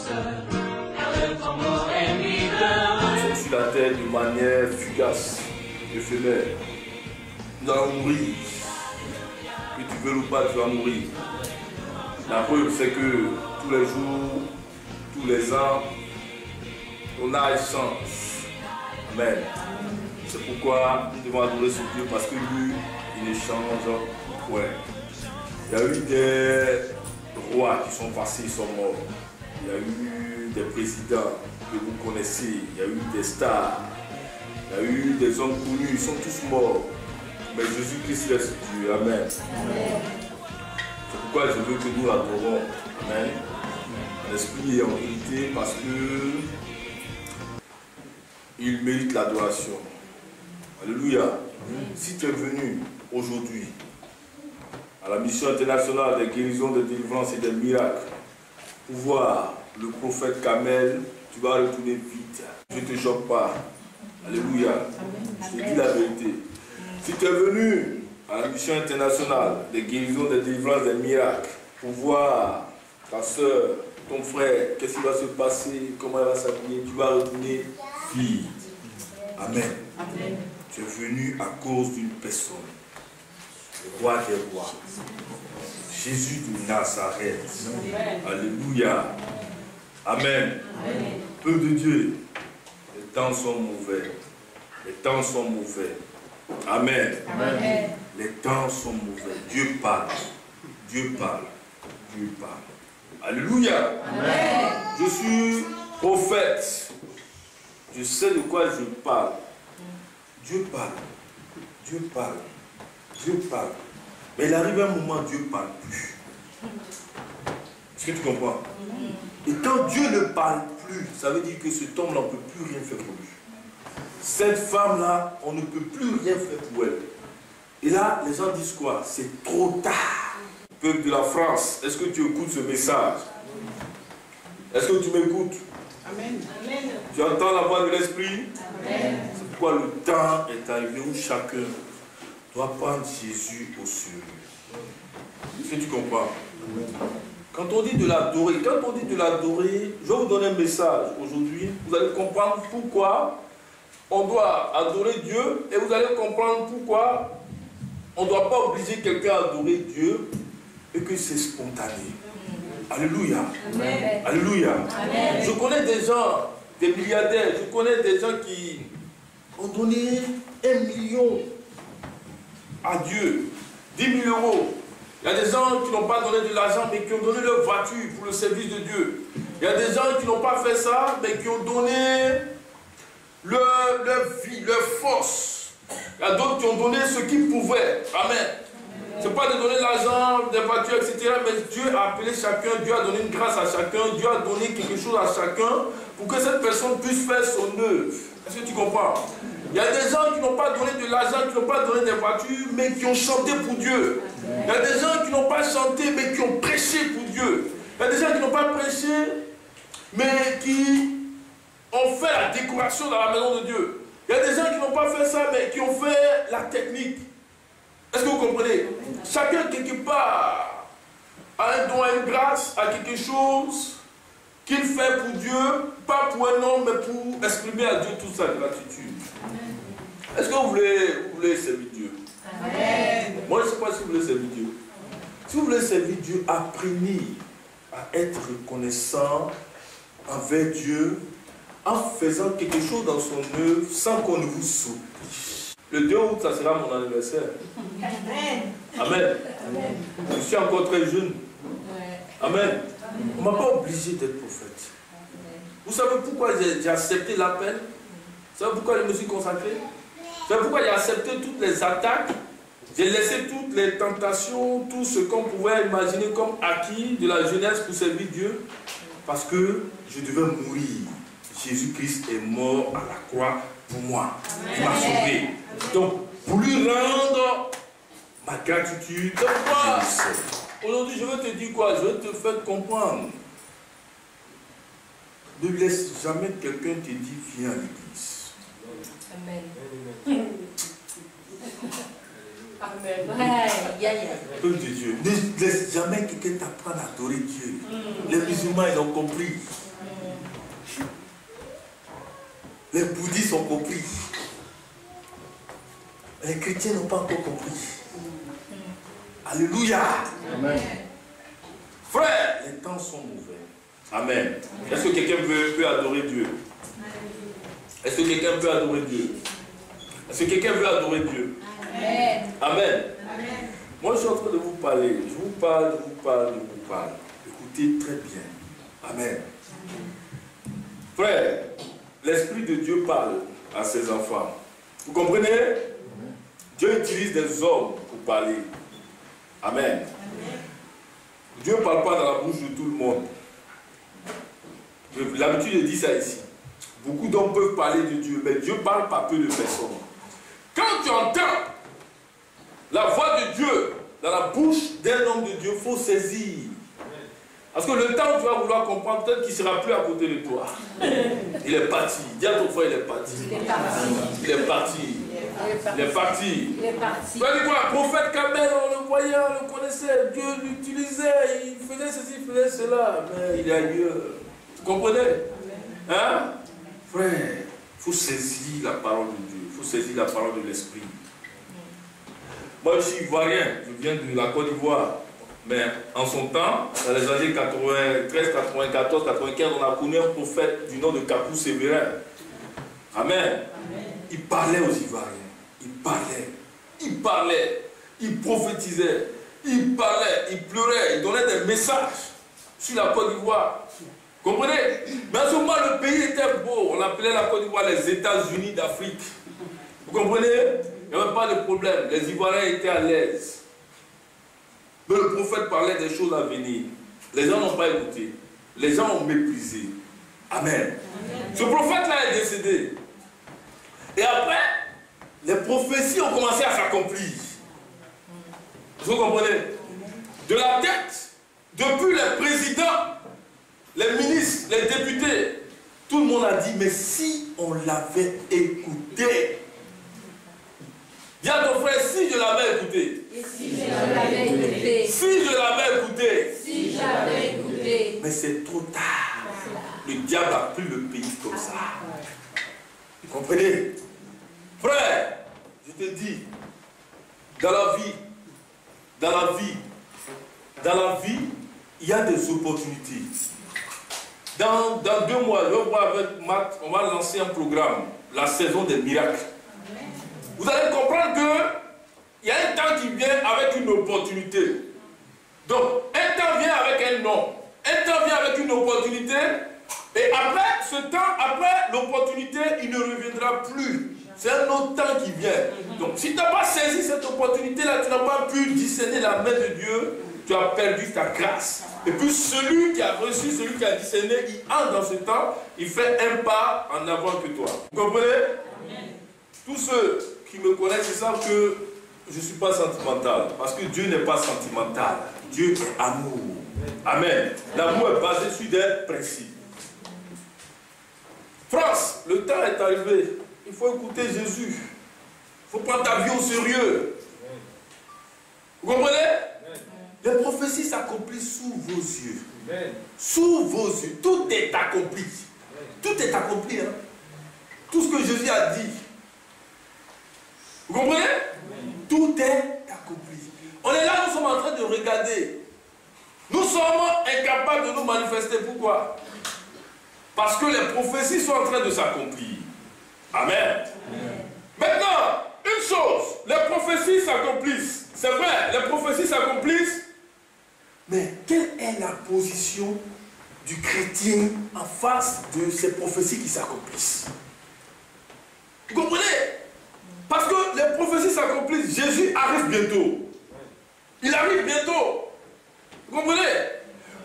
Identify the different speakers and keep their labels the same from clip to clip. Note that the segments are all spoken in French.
Speaker 1: Nous sommes sur la terre de manière fugace, éphémère. Nous allons mourir. Que tu veux ou pas, tu vas mourir. La preuve, c'est que tous les jours, tous les ans, ton âge change. Amen. C'est pourquoi nous devons adorer ce Dieu, parce que lui, il ne change point. Il y a eu des rois qui sont passés, ils sont morts. Il y a eu des présidents que vous connaissez. Il y a eu des stars. Il y a eu des hommes connus, ils sont tous morts. Mais Jésus-Christ reste Dieu. Amen. Amen. C'est pourquoi je veux que nous l'adorons. Amen. En esprit et en vérité, parce que il mérite l'adoration. Alléluia. Amen. Si tu es venu aujourd'hui à la mission internationale des guérisons, des délivrances et des miracles, pour voir le prophète Kamel, tu vas retourner vite. Je ne te choque pas. Alléluia. Je te dis la vérité. Si tu es venu à la mission internationale des guérisons, des délivrances, des miracles, pour voir ta soeur, ton frère, qu'est-ce qui va se passer, comment elle va s'habiller, tu vas retourner vite. Amen. Amen. Tu es venu à cause d'une personne, le roi des rois, Jésus de Nazareth. Amen. Alléluia. Amen. Amen. Peuple de Dieu, les temps sont mauvais. Les temps sont mauvais. Amen. Amen. Les temps sont mauvais. Dieu parle. Dieu parle. Dieu parle. Alléluia. Amen. Je suis prophète. Je sais de quoi je parle. Dieu parle. Dieu parle. Dieu parle. Mais il arrive un moment où Dieu ne parle plus. Est-ce que tu comprends? Et quand Dieu ne parle plus, ça veut dire que cet homme-là, on ne peut plus rien faire pour lui. Cette femme-là, on ne peut plus rien faire pour elle. Et là, les gens disent quoi? C'est trop tard. Peuple de la France, est-ce que tu écoutes ce message? Est-ce que tu m'écoutes? Amen. Tu entends la voix de l'Esprit? C'est pourquoi le temps est arrivé où chacun doit prendre Jésus au sérieux. Est-ce que tu comprends? Quand on dit de l'adorer, je vais vous donner un message aujourd'hui. Vous allez comprendre pourquoi on doit adorer Dieu et vous allez comprendre pourquoi on ne doit pas obliger quelqu'un à adorer Dieu et que c'est spontané. Alléluia. Amen. Alléluia. Amen. Je connais des gens, des milliardaires, je connais des gens qui ont donné 1 million à Dieu, 10 000 euros. Il y a des gens qui n'ont pas donné de l'argent mais qui ont donné leur voiture pour le service de Dieu. Il y a des gens qui n'ont pas fait ça mais qui ont donné leur vie, leur force. Il y a d'autres qui ont donné ce qu'ils pouvaient. Amen. Ce n'est pas de donner l'argent, des voitures, etc. Mais Dieu a appelé chacun, Dieu a donné une grâce à chacun, Dieu a donné quelque chose à chacun pour que cette personne puisse faire son œuvre. Est-ce que tu comprends? Il y a des gens qui n'ont pas donné de l'argent, qui n'ont pas donné des voitures, mais qui ont chanté pour Dieu. Il y a des gens qui n'ont pas chanté, mais qui ont prêché pour Dieu. Il y a des gens qui n'ont pas prêché, mais qui ont fait la décoration dans la maison de Dieu. Il y a des gens qui n'ont pas fait ça, mais qui ont fait la technique. Est-ce que vous comprenez? Chacun, quelque part, a un don, a une grâce, a quelque chose qu'il fait pour Dieu, pas pour un homme, mais pour exprimer à Dieu toute sa gratitude. Est-ce que vous voulez servir Dieu? Amen. Moi, je ne sais pas si vous voulez servir Dieu. Si vous voulez servir Dieu, apprenez à être reconnaissant envers Dieu en faisant quelque chose dans son œuvre sans qu'on ne vous soucie. Le 2 août, ça sera mon anniversaire. Amen. Amen. Amen. Je suis encore très jeune. Amen. On ne m'a pas obligé d'être prophète. Vous savez pourquoi j'ai accepté l'appel? Vous savez pourquoi je me suis consacré? Vous savez pourquoi j'ai accepté toutes les attaques? J'ai laissé toutes les tentations, tout ce qu'on pouvait imaginer comme acquis de la jeunesse pour servir Dieu. Parce que je devais mourir. Jésus-Christ est mort à la croix pour moi. Il m'a sauvé. Donc, pour lui rendre ma gratitude, aujourd'hui, je veux te dire quoi? Je veux te faire comprendre. Ne laisse jamais quelqu'un te dire viens à l'église. Amen. Amen. Peuple de Dieu, ne laisse jamais quelqu'un t'apprendre à adorer Dieu. Les musulmans, ils ont compris. Les bouddhistes ont compris. Les chrétiens n'ont pas encore compris. Alléluia. Amen. Frère, les temps sont mauvais. Amen. Est-ce que quelqu'un peut adorer Dieu? Est-ce que quelqu'un peut adorer Dieu? Est-ce que quelqu'un veut adorer Dieu? Amen. Amen. Amen. Moi, je suis en train de vous parler. Je vous parle. Écoutez très bien. Amen. Frère, l'Esprit de Dieu parle à ses enfants. Vous comprenez? Dieu utilise des hommes pour parler. Amen. Amen. Dieu ne parle pas dans la bouche de tout le monde. L'habitude de dire ça ici. Beaucoup d'hommes peuvent parler de Dieu, mais Dieu parle par peu de personnes. Quand tu entends la voix de Dieu dans la bouche d'un homme de Dieu, il faut saisir. Parce que le temps où tu vas vouloir comprendre, peut-être qu'il ne sera plus à côté de toi. Il est parti. Dis à ton frère, il est parti. Il est parti. Il est parti. Il est parti. Vous voyez quoi, prophète Kamel, on le voyait, on le connaissait, Dieu l'utilisait, il faisait ceci, il faisait cela, mais il est ailleurs. Vous comprenez? Hein? Frère, il faut saisir la parole de Dieu, il faut saisir la parole de l'Esprit. Moi, je suis ivoirien, je viens de la Côte d'Ivoire. Mais en son temps, dans les années 93, 94, 95, on a connu un prophète du nom de Capou Sévérin. Amen. Amen. Il parlait aux Ivoiriens. Il parlait, il prophétisait, il parlait, il pleurait, il donnait des messages sur la Côte d'Ivoire. Vous comprenez? Mais à ce moment, le pays était beau. On appelait la Côte d'Ivoire les États-Unis d'Afrique. Vous comprenez? Il n'y avait pas de problème. Les Ivoiriens étaient à l'aise. Mais le prophète parlait des choses à venir. Les gens n'ont pas écouté. Les gens ont méprisé. Amen. Amen. Ce prophète-là est décédé. Et après, les prophéties ont commencé à s'accomplir. Vous comprenez? De la tête, depuis les présidents, les ministres, les députés, tout le monde a dit, mais si on l'avait écouté. Dis à ton frère, si je l'avais écouté. Si je l'avais écouté. Si je l'avais écouté. Si j'avais écouté. Mais c'est trop tard. Le diable a pris le pays comme ça. Vous comprenez? Frère, je te dis, dans la vie, il y a des opportunités. Dans 2 mois, avec Matt, on va lancer un programme, la saison des miracles. Vous allez comprendre qu'il y a un temps qui vient avec une opportunité. Donc, un temps vient avec un nom. Un temps vient avec une opportunité. Et après ce temps, après l'opportunité, il ne reviendra plus. C'est un autre temps qui vient. Donc, si tu n'as pas saisi cette opportunité-là, tu n'as pas pu discerner la main de Dieu, tu as perdu ta grâce. Et puis, celui qui a reçu, celui qui a discerné, il entre dans ce temps, il fait un pas en avant que toi. Vous comprenez? Tous ceux qui me connaissent, ils savent que je ne suis pas sentimental. Parce que Dieu n'est pas sentimental. Dieu est amour. Amen. L'amour est basé sur des principes. France, le temps est arrivé. Il faut écouter Jésus. Il faut prendre ta vie au sérieux. Vous comprenez? Les prophéties s'accomplissent sous vos yeux. Sous vos yeux. Tout est accompli. Tout est accompli. Hein? Tout ce que Jésus a dit. Vous comprenez? Tout est accompli. On est là, nous sommes en train de regarder. Nous sommes incapables de nous manifester. Pourquoi? Parce que les prophéties sont en train de s'accomplir. Amen. Maintenant, une chose, les prophéties s'accomplissent. C'est vrai, les prophéties s'accomplissent. Mais quelle est la position du chrétien en face de ces prophéties qui s'accomplissent? Vous comprenez? Parce que les prophéties s'accomplissent. Jésus arrive bientôt. Il arrive bientôt. Vous comprenez?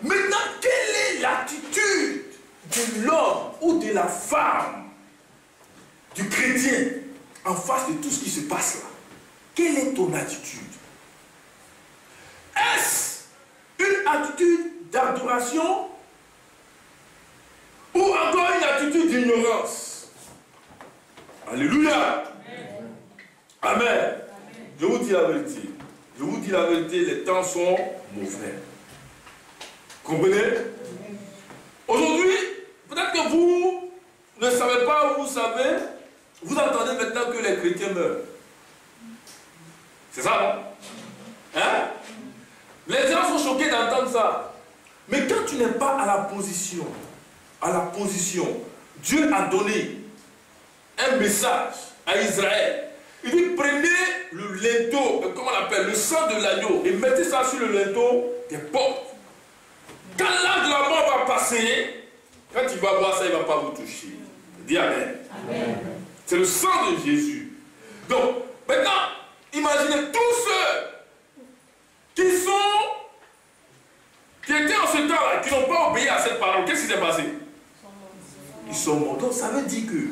Speaker 1: Maintenant, quelle est l'attitude de l'homme ou de la femme, du chrétien, en face de tout ce qui se passe là? Quelle est ton attitude? Est-ce une attitude d'adoration ou encore une attitude d'ignorance? Alléluia. Amen. Amen. Je vous dis la vérité. Je vous dis la vérité, les temps sont mauvais. Comprenez? Aujourd'hui, peut-être que vous ne savez pas, vous savez, vous entendez maintenant que les chrétiens meurent. C'est ça, non? Hein? Les gens sont choqués d'entendre ça. Mais quand tu n'es pas à la position, Dieu a donné un message à Israël. Il dit, prenez le linteau, comment on appelle, le sang de l'agneau, et mettez ça sur le linteau des portes. Quand l'âge de la mort va passer, quand il va voir ça, il ne va pas vous toucher. Dis Amen. Amen. C'est le sang de Jésus. Donc, maintenant, imaginez tous ceux qui étaient en ce temps-là, qui n'ont pas obéi à cette parole. Qu'est-ce qui s'est passé? Ils sont morts. Donc, ça veut dire que,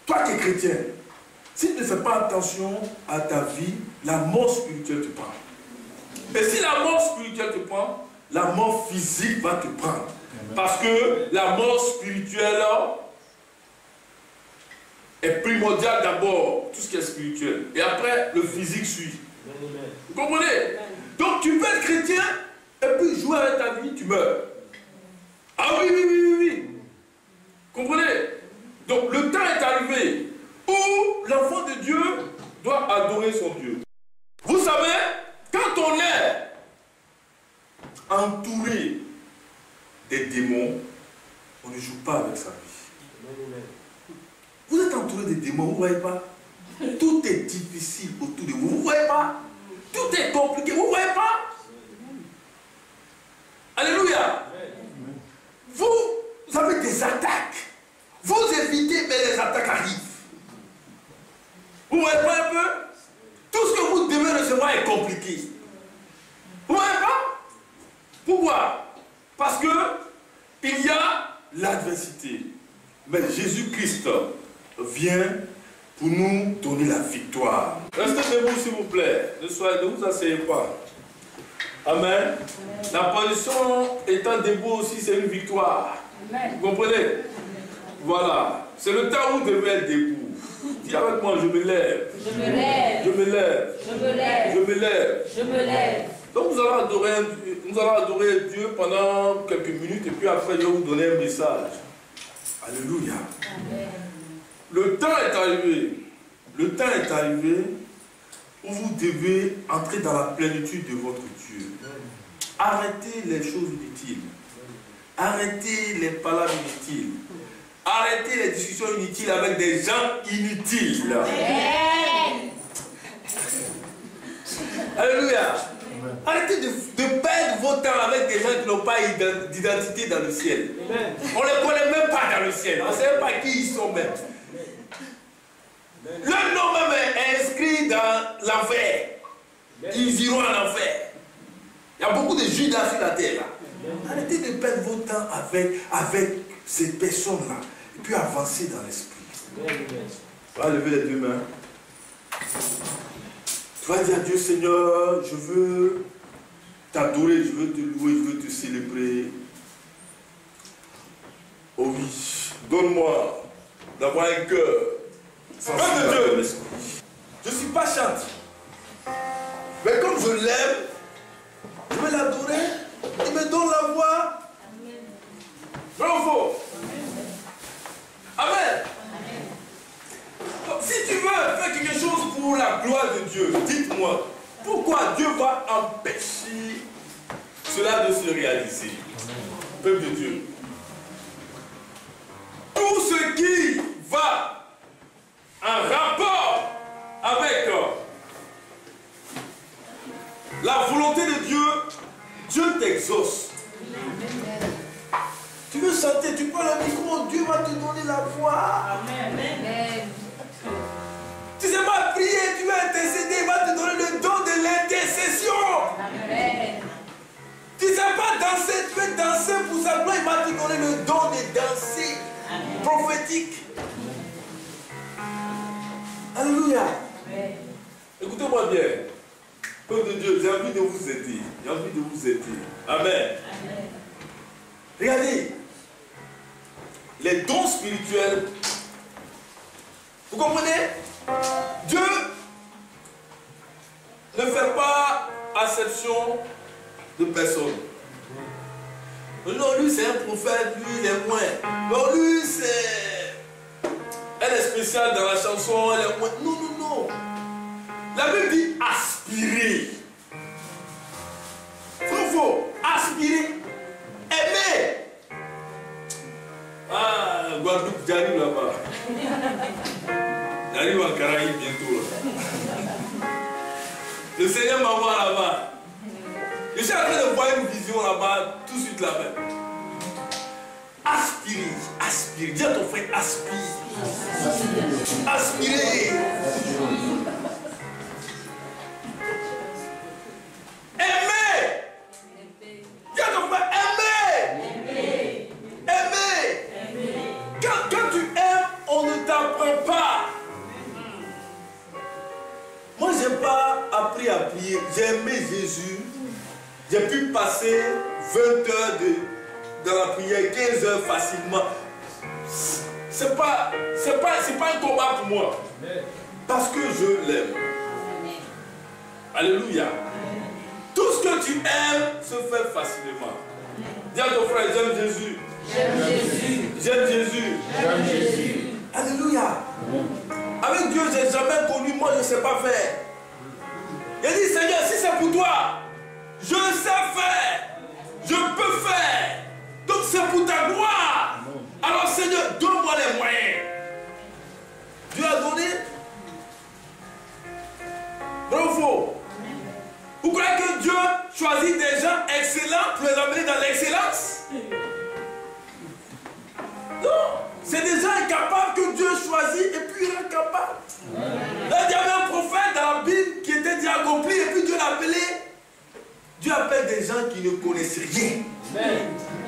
Speaker 1: toi qui es chrétien, si tu ne fais pas attention à ta vie, la mort spirituelle te prend. Et si la mort spirituelle te prend, la mort physique va te prendre. Parce que la mort spirituelle est primordiale d'abord, tout ce qui est spirituel. Et après, le physique suit. Vous comprenez? Donc tu peux être chrétien et puis jouer avec ta vie, tu meurs. Ah oui, oui, oui, oui, oui. Comprenez? Donc le temps est arrivé où l'enfant de Dieu doit adorer son Dieu. Vous savez, quand on est entouré des démons, on ne joue pas avec sa vie. Vous êtes entouré des démons, vous ne voyez pas? Tout est difficile autour de vous, vous ne voyez pas? Tout est compliqué, vous ne voyez pas? Alléluia. Vous avez des attaques. Vous évitez, mais les attaques arrivent. Vous ne voyez pas un peu? Tout ce que vous devez recevoir est compliqué. Vous ne voyez pas? Pourquoi? Parce que il y a l'adversité. Mais Jésus-Christ vient pour nous donner la victoire. Restez debout s'il vous plaît. Ne vous asseyez pas. Amen. La position étant debout aussi, c'est une victoire. Amen. Vous comprenez? Amen. Voilà. C'est le temps où vous devez être debout. Dis avec moi, je me lève. Je me lève. Je me lève. Je me lève. Je me lève. Je me lève. Donc nous allons adorer Dieu pendant quelques minutes et puis après je vais vous donner un message. Alléluia. Amen. Le temps est arrivé. Le temps est arrivé où vous devez entrer dans la plénitude de votre Dieu. Arrêtez les choses inutiles. Arrêtez les palabres inutiles. Arrêtez les discussions inutiles avec des gens inutiles. Amen. Alléluia. Arrêtez de perdre votre temps avec des gens qui n'ont pas d'identité dans le ciel. Amen. On ne les connaît même pas dans le ciel. On ne sait même pas qui ils sont même. Leur nom même est inscrit dans l'enfer. Ils iront en enfer. Il y a beaucoup de Judas sur la terre. Là. Arrêtez de perdre votre temps avec ces personnes-là. Et puis avancer dans l'esprit. Tu vas lever les deux mains. Tu vas dire à Dieu, Seigneur, je veux t'adorer, je veux te louer, je veux te célébrer. Oh oui, donne-moi d'avoir un cœur sensible de Dieu. Je ne suis pas chante. Mais comme je l'aime, je vais l'adorer. Il me donne la voix. Bravo. Amen. Donc, si tu veux faire quelque chose pour la gloire de Dieu, dites-moi, pourquoi Dieu va empêcher cela de se réaliser? Peuple de Dieu. Tout ce qui va en rapport avec la volonté de Dieu, Dieu t'exauce. Tu veux chanter, tu prends le micro, Dieu va te donner la voix. Amen. Tu ne sais pas prier, tu veux intercéder, il va te donner le don de l'intercession. Amen. Tu ne sais pas danser, tu veux danser pour sa gloire, il va te donner le don de danser. Amen. Prophétique. Alléluia. Écoutez-moi bien. Peuple de Dieu, j'ai envie de vous aider. J'ai envie de vous aider. Amen. Amen. Regardez. Les dons spirituels. Vous comprenez? Dieu ne fait pas acception de personne. Non, lui c'est un prophète, lui il est moins. Non, lui c'est elle est spéciale dans la chanson, elle est... Non, non, non. La Bible dit aspirer. Faux, aspirer. Aimer. Ah, Guadeloupe, j'arrive là-bas. J'arrive en Caraïbes bientôt. Là. Le Seigneur m'envoie là-bas. Je suis en train de voir une vision là-bas, tout de suite là-bas. Aspirer, aspirer. Dis à ton frère, aspire. Aspirer. Aimer. Dis à ton frère, aimer. Aimer. Quand tu aimes, on ne t'apprend pas. Moi, je n'ai pas appris à prier. J'ai aimé Jésus. J'ai pu passer 20 heures dans la prière, 15 heures facilement. C'est pas un combat pour moi. Parce que je l'aime. Alléluia. Tout ce que tu aimes se fait facilement. Dis à ton frère, j'aime Jésus.
Speaker 2: J'aime Jésus.
Speaker 1: J'aime Jésus.
Speaker 2: J'aime Jésus.
Speaker 1: Alléluia. Avec Dieu, je n'ai jamais connu, moi je ne sais pas faire. Il dit, Seigneur, si c'est pour toi, je le sais faire. Je peux faire. Donc c'est pour ta gloire. Alors Seigneur, donne-moi les moyens. Dieu a donné. Bravo. Vous croyez que Dieu choisit des gens excellents pour les amener dans l'excellence? Non. C'est des gens incapables que Dieu choisit et puis il rend capable. Là, il y avait un prophète dans la Bible qui était déjà accompli et puis Dieu l'a appelé. Dieu appelle des gens qui ne connaissent rien.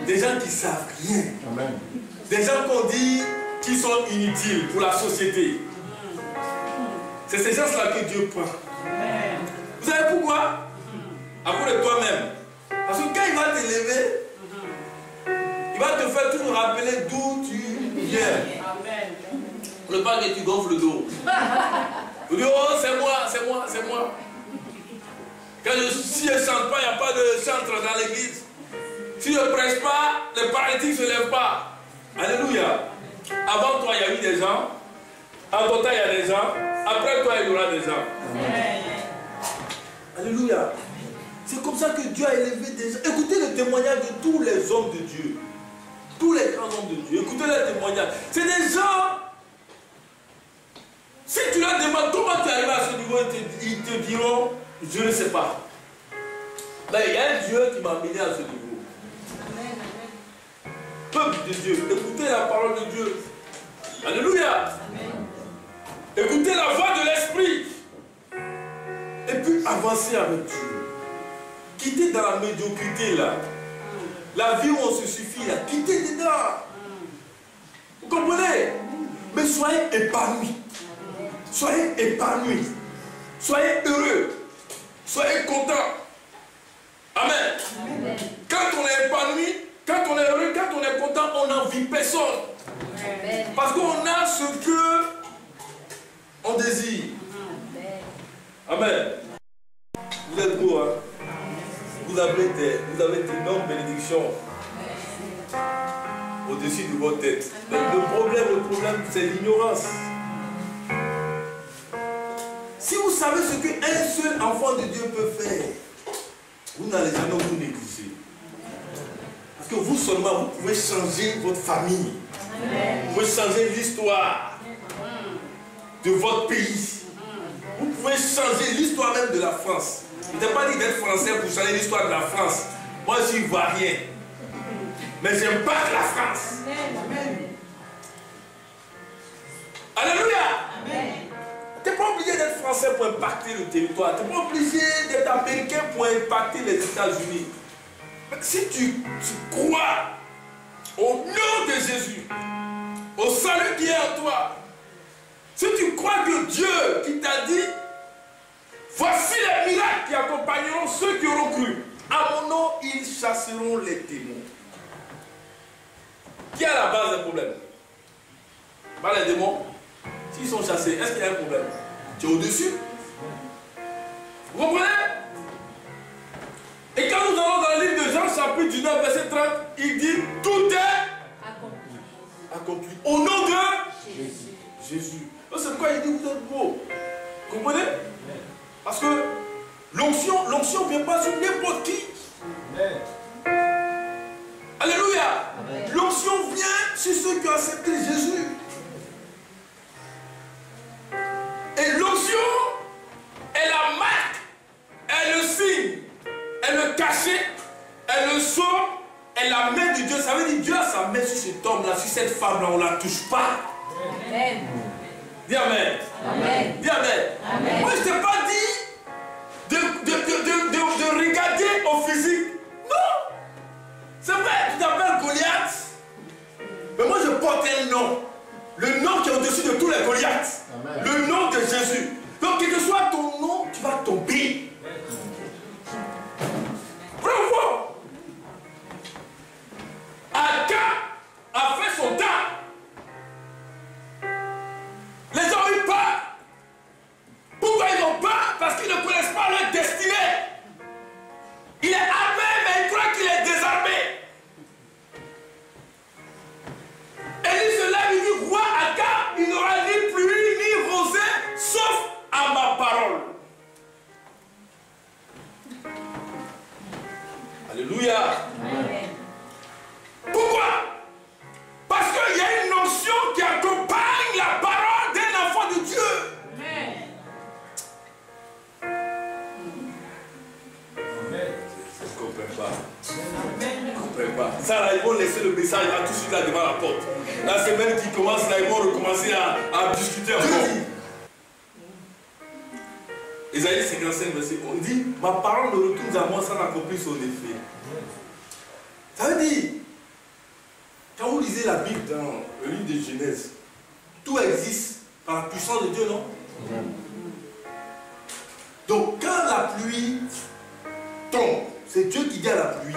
Speaker 1: Des gens qui ne savent rien. Des gens qu'on dit qui sont inutiles pour la société. C'est ces gens-là que Dieu prend. Vous savez pourquoi? À cause de toi-même. Parce que quand il va t'élever, il va te faire toujours rappeler d'où tu viens. Le pas que tu gonfles le dos. Tu dis, oh, c'est moi, c'est moi, c'est moi. Si je ne chante pas, il n'y a pas de chantre dans l'église. Si je ne prêche pas, les paralytiques ne se lèvent pas. Alléluia. Avant toi, il y a eu des gens. En ton temps, il y a des gens. Après toi, il y aura des gens. Alléluia. C'est comme ça que Dieu a élevé des gens. Écoutez le témoignage de tous les hommes de Dieu. Tous les grands hommes de Dieu. Écoutez les témoignages. C'est des gens. Si tu leur demandes comment tu es arrivé à ce niveau, ils te diront, je ne sais pas. Mais il y a un Dieu qui m'a amené à ce niveau. Peuple de Dieu, écoutez la parole de Dieu. Alléluia. Écoutez la voix de l'Esprit. Et puis avancez avec Dieu. Quittez dans la médiocrité là. La vie où on se suffit là. Quittez dedans. Vous comprenez? Mais soyez épanouis. Soyez épanouis. Soyez heureux. Soyez contents. Amen. Amen. Quand on est épanoui, quand on est heureux, quand on est content, on n'envie personne. Amen. Parce qu'on a ce que on désire. Amen. Vous êtes beaux, hein? Vous avez d'énormes bénédictions au-dessus de votre tête. Le problème, c'est l'ignorance. Si vous savez ce qu'un seul enfant de Dieu peut faire, vous n'allez jamais vous négliger. Parce que vous seulement, vous pouvez changer votre famille. Vous pouvez changer l'histoire de votre pays. Vous pouvez changer l'histoire même de la France. Je n'ai pas dit d'être français pour changer l'histoire de la France. Moi, je suis ivoirien. Mais j'aime pas la France. Alléluia. Tu n'es pas obligé d'être français pour impacter le territoire. Tu n'es pas obligé d'être américain pour impacter les États-Unis. Mais si tu crois au nom de Jésus, au salut qui est en toi, si tu crois que Dieu qui t'a dit, voici les miracles qui accompagneront ceux qui auront cru. À mon nom, ils chasseront les démons. Qui est à la base du problème? Pas les démons. S'ils sont chassés, est-ce qu'il y a un problème? Tu es au-dessus? Vous comprenez? Et quand nous allons dans le livre de Jean, chapitre 19, verset 30, il dit, tout est accompli. Au nom de Jésus. Jésus. C'est pourquoi il dit vous êtes beaux. Vous comprenez? Parce que l'onction ne vient pas sur n'importe qui. Alléluia. L'onction vient sur ceux qui ont accepté Jésus. Et l'onction est la marque, est le signe, est le cachet, est le sceau, est la main de Dieu. Ça veut dire Dieu a sa main sur cet homme-là, sur cette femme-là, on ne la touche pas. Amen. Dis Amen. Amen. Dis Amen. Amen. Moi, je ne t'ai pas dit de regarder au physique. Non. C'est vrai, tu t'appelles Goliath. Mais moi, je porte un nom. Le nom qui est au-dessus de tous les Goliaths. Amen. Le nom de Jésus. Donc, quel que soit ton nom, tu vas tomber. Bravo. Acab a fait son temps. Les gens ont eu peur. Pourquoi ils ont peur? Parce qu'ils ne connaissent pas leur destinée. Il est armé, mais il croit qu'il est désarmé. Élie se lève, il dit, roi Acab, il n'aura ni pluie ni rosée, sauf à ma parole. Alléluia. Amen. Pourquoi? Parce qu'il y a une notion qui accompagne la parole d'un enfant de Dieu. Amen. Je ne comprends pas. Je ne comprends pas. Ça, là, ils vont laisser le message là, tout de suite là devant la porte. La semaine qui commence, là, ils vont recommencer à discuter encore. Ésaïe 55, verset 1, on dit, ma parole ne retourne à moi sans accomplir son effet. Ça veut dire, quand vous lisez la Bible dans le livre de Genèse, tout existe par la puissance de Dieu, non? Donc quand la pluie tombe, c'est Dieu qui dit à la pluie,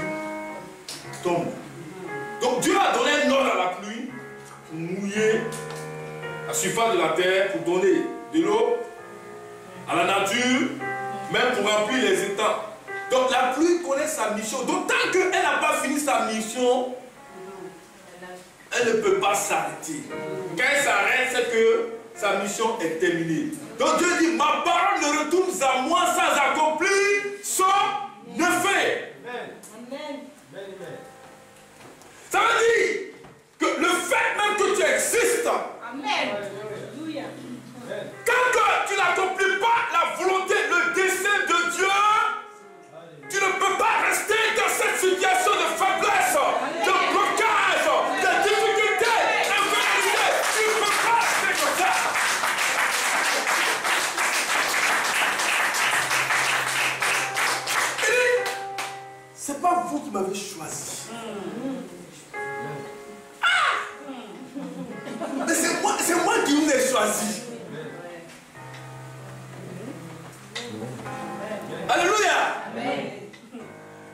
Speaker 1: tombe. Donc Dieu a donné un ordre à la pluie pour mouiller la surface de la terre, pour donner de l'eau à la nature, même pour remplir les étangs. Donc la pluie connaît sa mission. Donc tant qu'elle n'a pas fini sa mission, elle ne peut pas s'arrêter. Quand elle s'arrête, c'est que sa mission est terminée. Donc Dieu dit, ma parole ne retourne à moi sans accomplir son effet. Ça veut dire que le fait même que tu existes, amen. Quand tu n'accomplis pas la volonté, le dessein de Dieu, tu ne peux pas rester dans cette situation de faiblesse, de blocage, de difficulté, d'infériorité. Tu ne peux pas rester comme ça. Il dit, c'est pas vous qui m'avez choisi. Mais c'est moi qui vous ai choisi. Alléluia. Amen.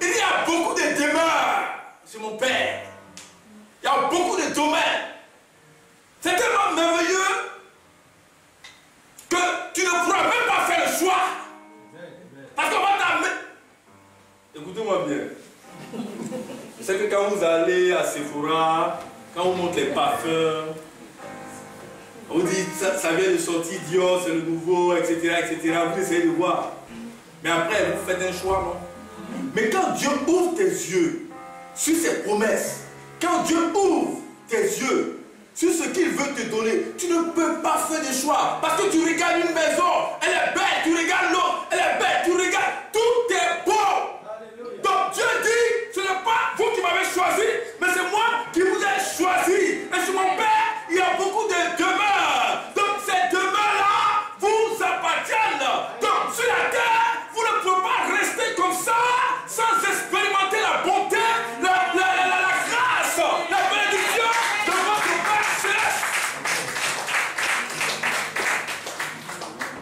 Speaker 1: Il y a beaucoup de demeures chez mon Père. Il y a beaucoup de domaines. C'est tellement merveilleux que tu ne pourras même pas faire le choix. Parce qu'on va t'amener. Écoutez-moi bien. Je sais que quand vous allez à Sephora, quand on monte les parfums, on dit ça vient de sortir Dior, c'est le nouveau, etc., etc. Vous essayez de voir. Mais après, vous faites un choix, non? Mais quand Dieu ouvre tes yeux sur ses promesses, quand Dieu ouvre tes yeux sur ce qu'il veut te donner, tu ne peux pas faire de choix. Parce que tu regardes une maison, elle est belle, tu regardes l'autre, elle est belle, tu regardes, tout est beau. Alléluia. Donc Dieu dit, ce n'est pas vous qui m'avez choisi, mais c'est moi qui vous ai choisi. Et sur mon Père, il y a beaucoup de demeures. Donc ces demeures-là vous appartiennent. Donc sur la terre, vous ne pouvez pas rester comme ça sans expérimenter la bonté, la grâce, la bénédiction de votre Père céleste.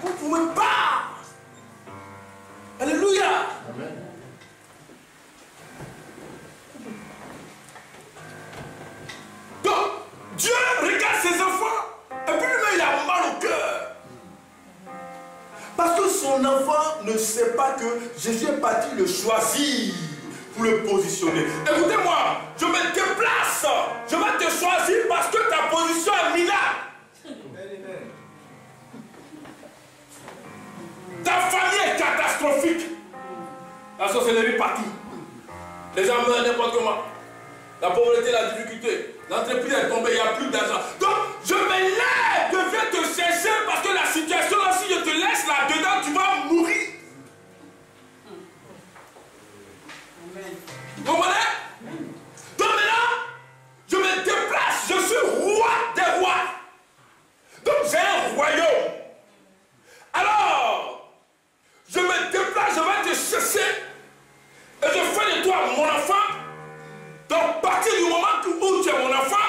Speaker 1: Vous ne pouvez pas. Alléluia. Amen. Donc, Dieu regarde ses enfants et puis lui-même il a mal au cœur. Parce que son enfant ne sait pas que Jésus est parti le choisir pour le positionner. Écoutez-moi, je me déplace, je vais te choisir parce que ta position est minable. catastrophique. La sorcellerie partout. Les gens meurent n'importe comment. La pauvreté, la difficulté. L'entreprise est tombée, il n'y a plus d'argent. Donc, je me lève, je viens te chercher parce que la situation, là, si je te laisse là-dedans, tu vas mourir. Vous comprenez? Donc maintenant, je me déplace, je suis roi des rois. Donc j'ai un royaume. Alors, je me déplace, je vais te chercher et je fais de toi mon enfant. Donc, à partir du moment où tu es mon enfant,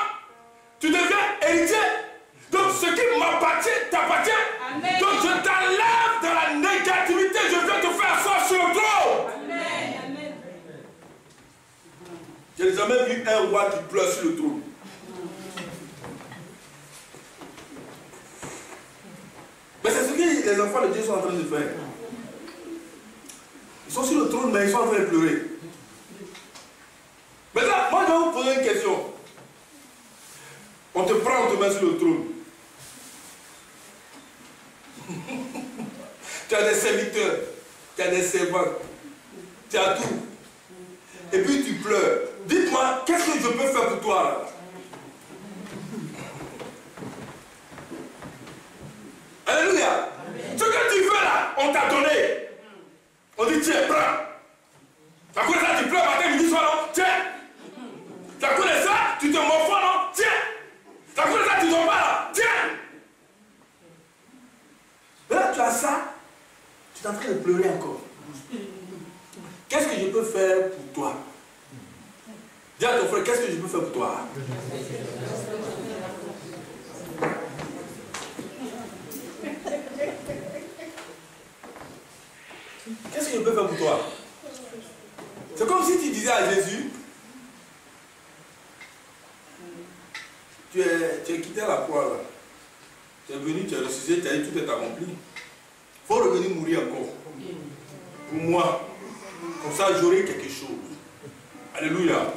Speaker 1: tu deviens héritier. Donc, ce qui m'appartient, t'appartient. Donc, je t'enlève de la négativité. Je viens te faire asseoir sur le trône. Amen. Je n'ai jamais vu un roi qui pleure sur le trône. Mais c'est ce que les enfants de Dieu sont en train de faire. Ils sont sur le trône, mais ils sont en train de pleurer. Maintenant, moi je vais vous poser une question. On te prend, on te met sur le trône. Tu as des serviteurs, tu as des servants, tu as tout. Et puis tu pleures. Dites-moi, qu'est-ce que je peux faire pour toi là? Alléluia. Ce que tu veux là, on t'a donné. On dit tiens, prends. Tu as connu ça, tu pleures matin, midi, soir, non? Tiens. Tu as connu ça, tu te morfons, non? Tiens. Tu as connu ça, tu dors pas là? Tiens. Mais là, tu as ça, tu es en train de pleurer encore. Qu'est-ce que je peux faire pour toi? Dis à ton frère, qu'est-ce que je peux faire pour toi? Qu'est-ce que je peux faire pour toi? C'est comme si tu disais à Jésus, tu es quitté la croix là. Tu es venu, tu es ressuscité, tu as dit tout est accompli. Il faut revenir mourir encore. Pour moi. Comme ça, j'aurai quelque chose. Alléluia.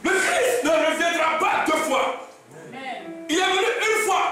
Speaker 1: Le Christ ne reviendra pas deux fois. Il est venu une fois.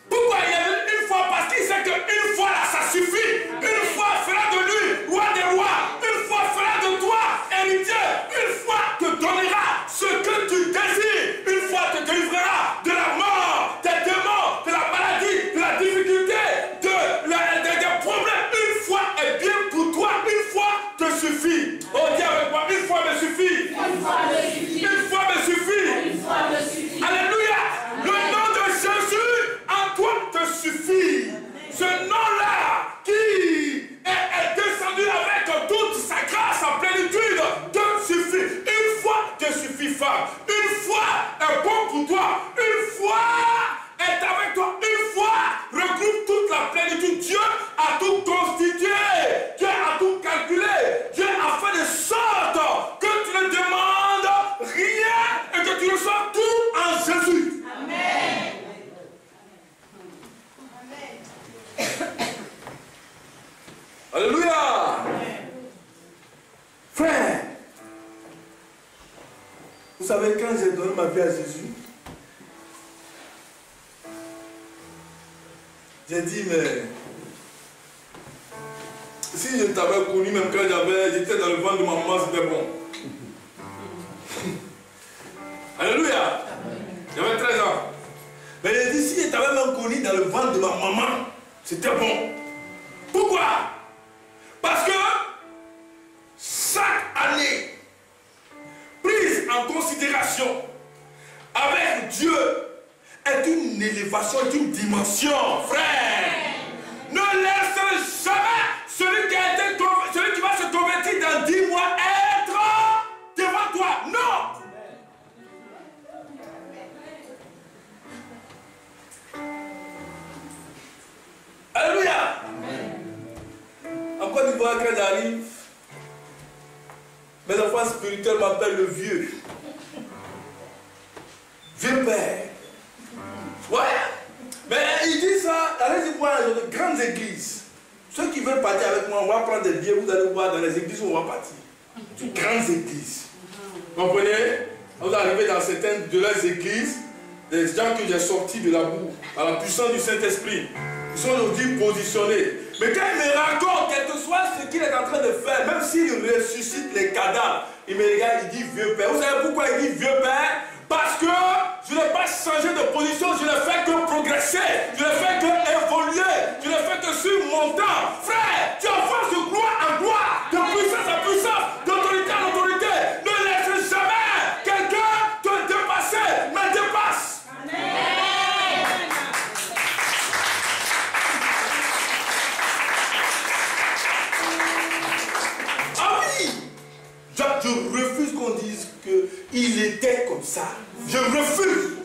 Speaker 1: Pourquoi il est venu une fois? Parce qu'il sait qu'une fois là, ça suffit. Une fois fera de lui roi des rois. Une fois fera de toi héritier. Une fois te donnera ce que tu désires. Une fois te délivrera de la mort, des démons, de la maladie, de la difficulté, des problèmes. Une fois est bien pour toi. Une fois te suffit. Oh, dis avec moi, une fois me suffit. Une fois me suffit. Une fois me suffit. Une fois me suffit. Alléluia. Le nom de Jésus en toi te suffit. Ce nom-là qui est descendu avec toute sa grâce en plénitude te suffit. Une fois te suffit, femme. Une fois est bon pour toi. Une fois est avec toi. Une fois regroupe toute la plénitude. Dieu a tout constitué. Dieu a tout calculé. Dieu a fait de sorte que tu ne demandes rien et que tu reçois tout en Jésus. Amen. Alléluia. Frère, vous savez, quand j'ai donné ma vie à Jésus, j'ai dit, mais si je t'avais connu, même quand j'étais dans le ventre de ma maman, c'était bon. Alléluia. J'avais 13 ans. Mais j'ai dit, si je t'avais même connu dans le ventre de ma maman, c'était bon. Pourquoi? Parce que chaque année, prise en considération avec Dieu, est une élévation, est une dimension, frère. Ne laisse jamais celui qui va se convertir dans 10 mois être devant toi. Non. Alléluia. En Côte d'Ivoire, quand j'arrive, mes enfants spirituels m'appellent le vieux. Vieux père. Ouais. Mais il dit ça, allez-y voir dans de grandes églises. Ceux qui veulent partir avec moi, on va prendre des billets, vous allez voir dans les églises où on va partir. De grandes églises. Vous comprenez? Vous arrivez dans certaines de leurs églises, des gens que j'ai sortis de la boue, à la puissance du Saint-Esprit. Ils sont aujourd'hui positionnés. Mais quand ils me racontent quelque s'il ressuscite les cadavres, il me regarde, il dit vieux père. Vous savez pourquoi il dit vieux père? Parce que je n'ai pas changé de position, je ne fais que progresser, je ne fais que évoluer, je ne fais que suivre mon temps. Frère, tu avances de gloire en gloire, de puissance en puissance, d'autorité en autorité. Ne laisse jamais quelqu'un te dépasser, mais dépasse. Ah oui, je refuse qu'on dise qu'il était comme ça. Je refuse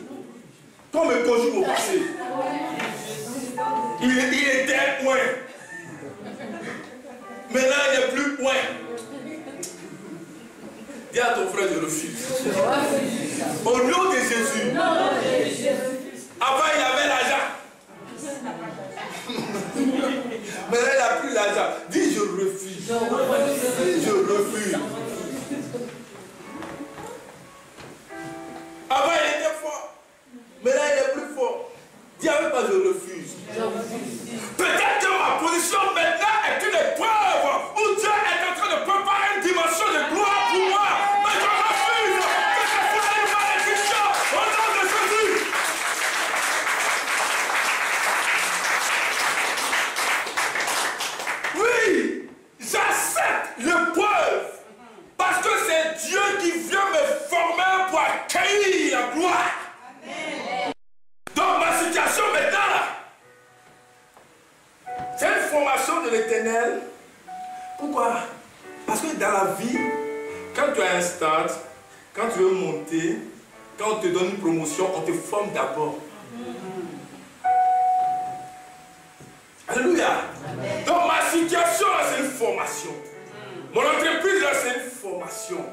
Speaker 1: qu'on me conjugue au passé. Il était point. Maintenant, il n'est plus point. Dis à ton frère, je refuse. Au nom de Jésus. Avant, il avait l'argent. Maintenant, il n'a plus l'argent. Dis, je refuse. Je refuse. Avant, il était fort. Maintenant, il est plus fort. Dis avec moi, je refuse. Peut-être que ma position maintenant est une épreuve où Dieu est en train de préparer une dimension de gloire pour moi. Mais je refuse que ça soit une malédiction au nom de Jésus. Oui, j'accepte l'épreuve parce que c'est Dieu qui vient me former pour accueillir la gloire. Amen. Donc ma situation maintenant là, c'est une formation de l'Éternel. Pourquoi? Parce que dans la vie, quand tu as un stade, quand tu veux monter, quand on te donne une promotion, on te forme d'abord. Alléluia. Amen. Donc ma situation là, c'est une formation. Mon entreprise là, c'est une formation.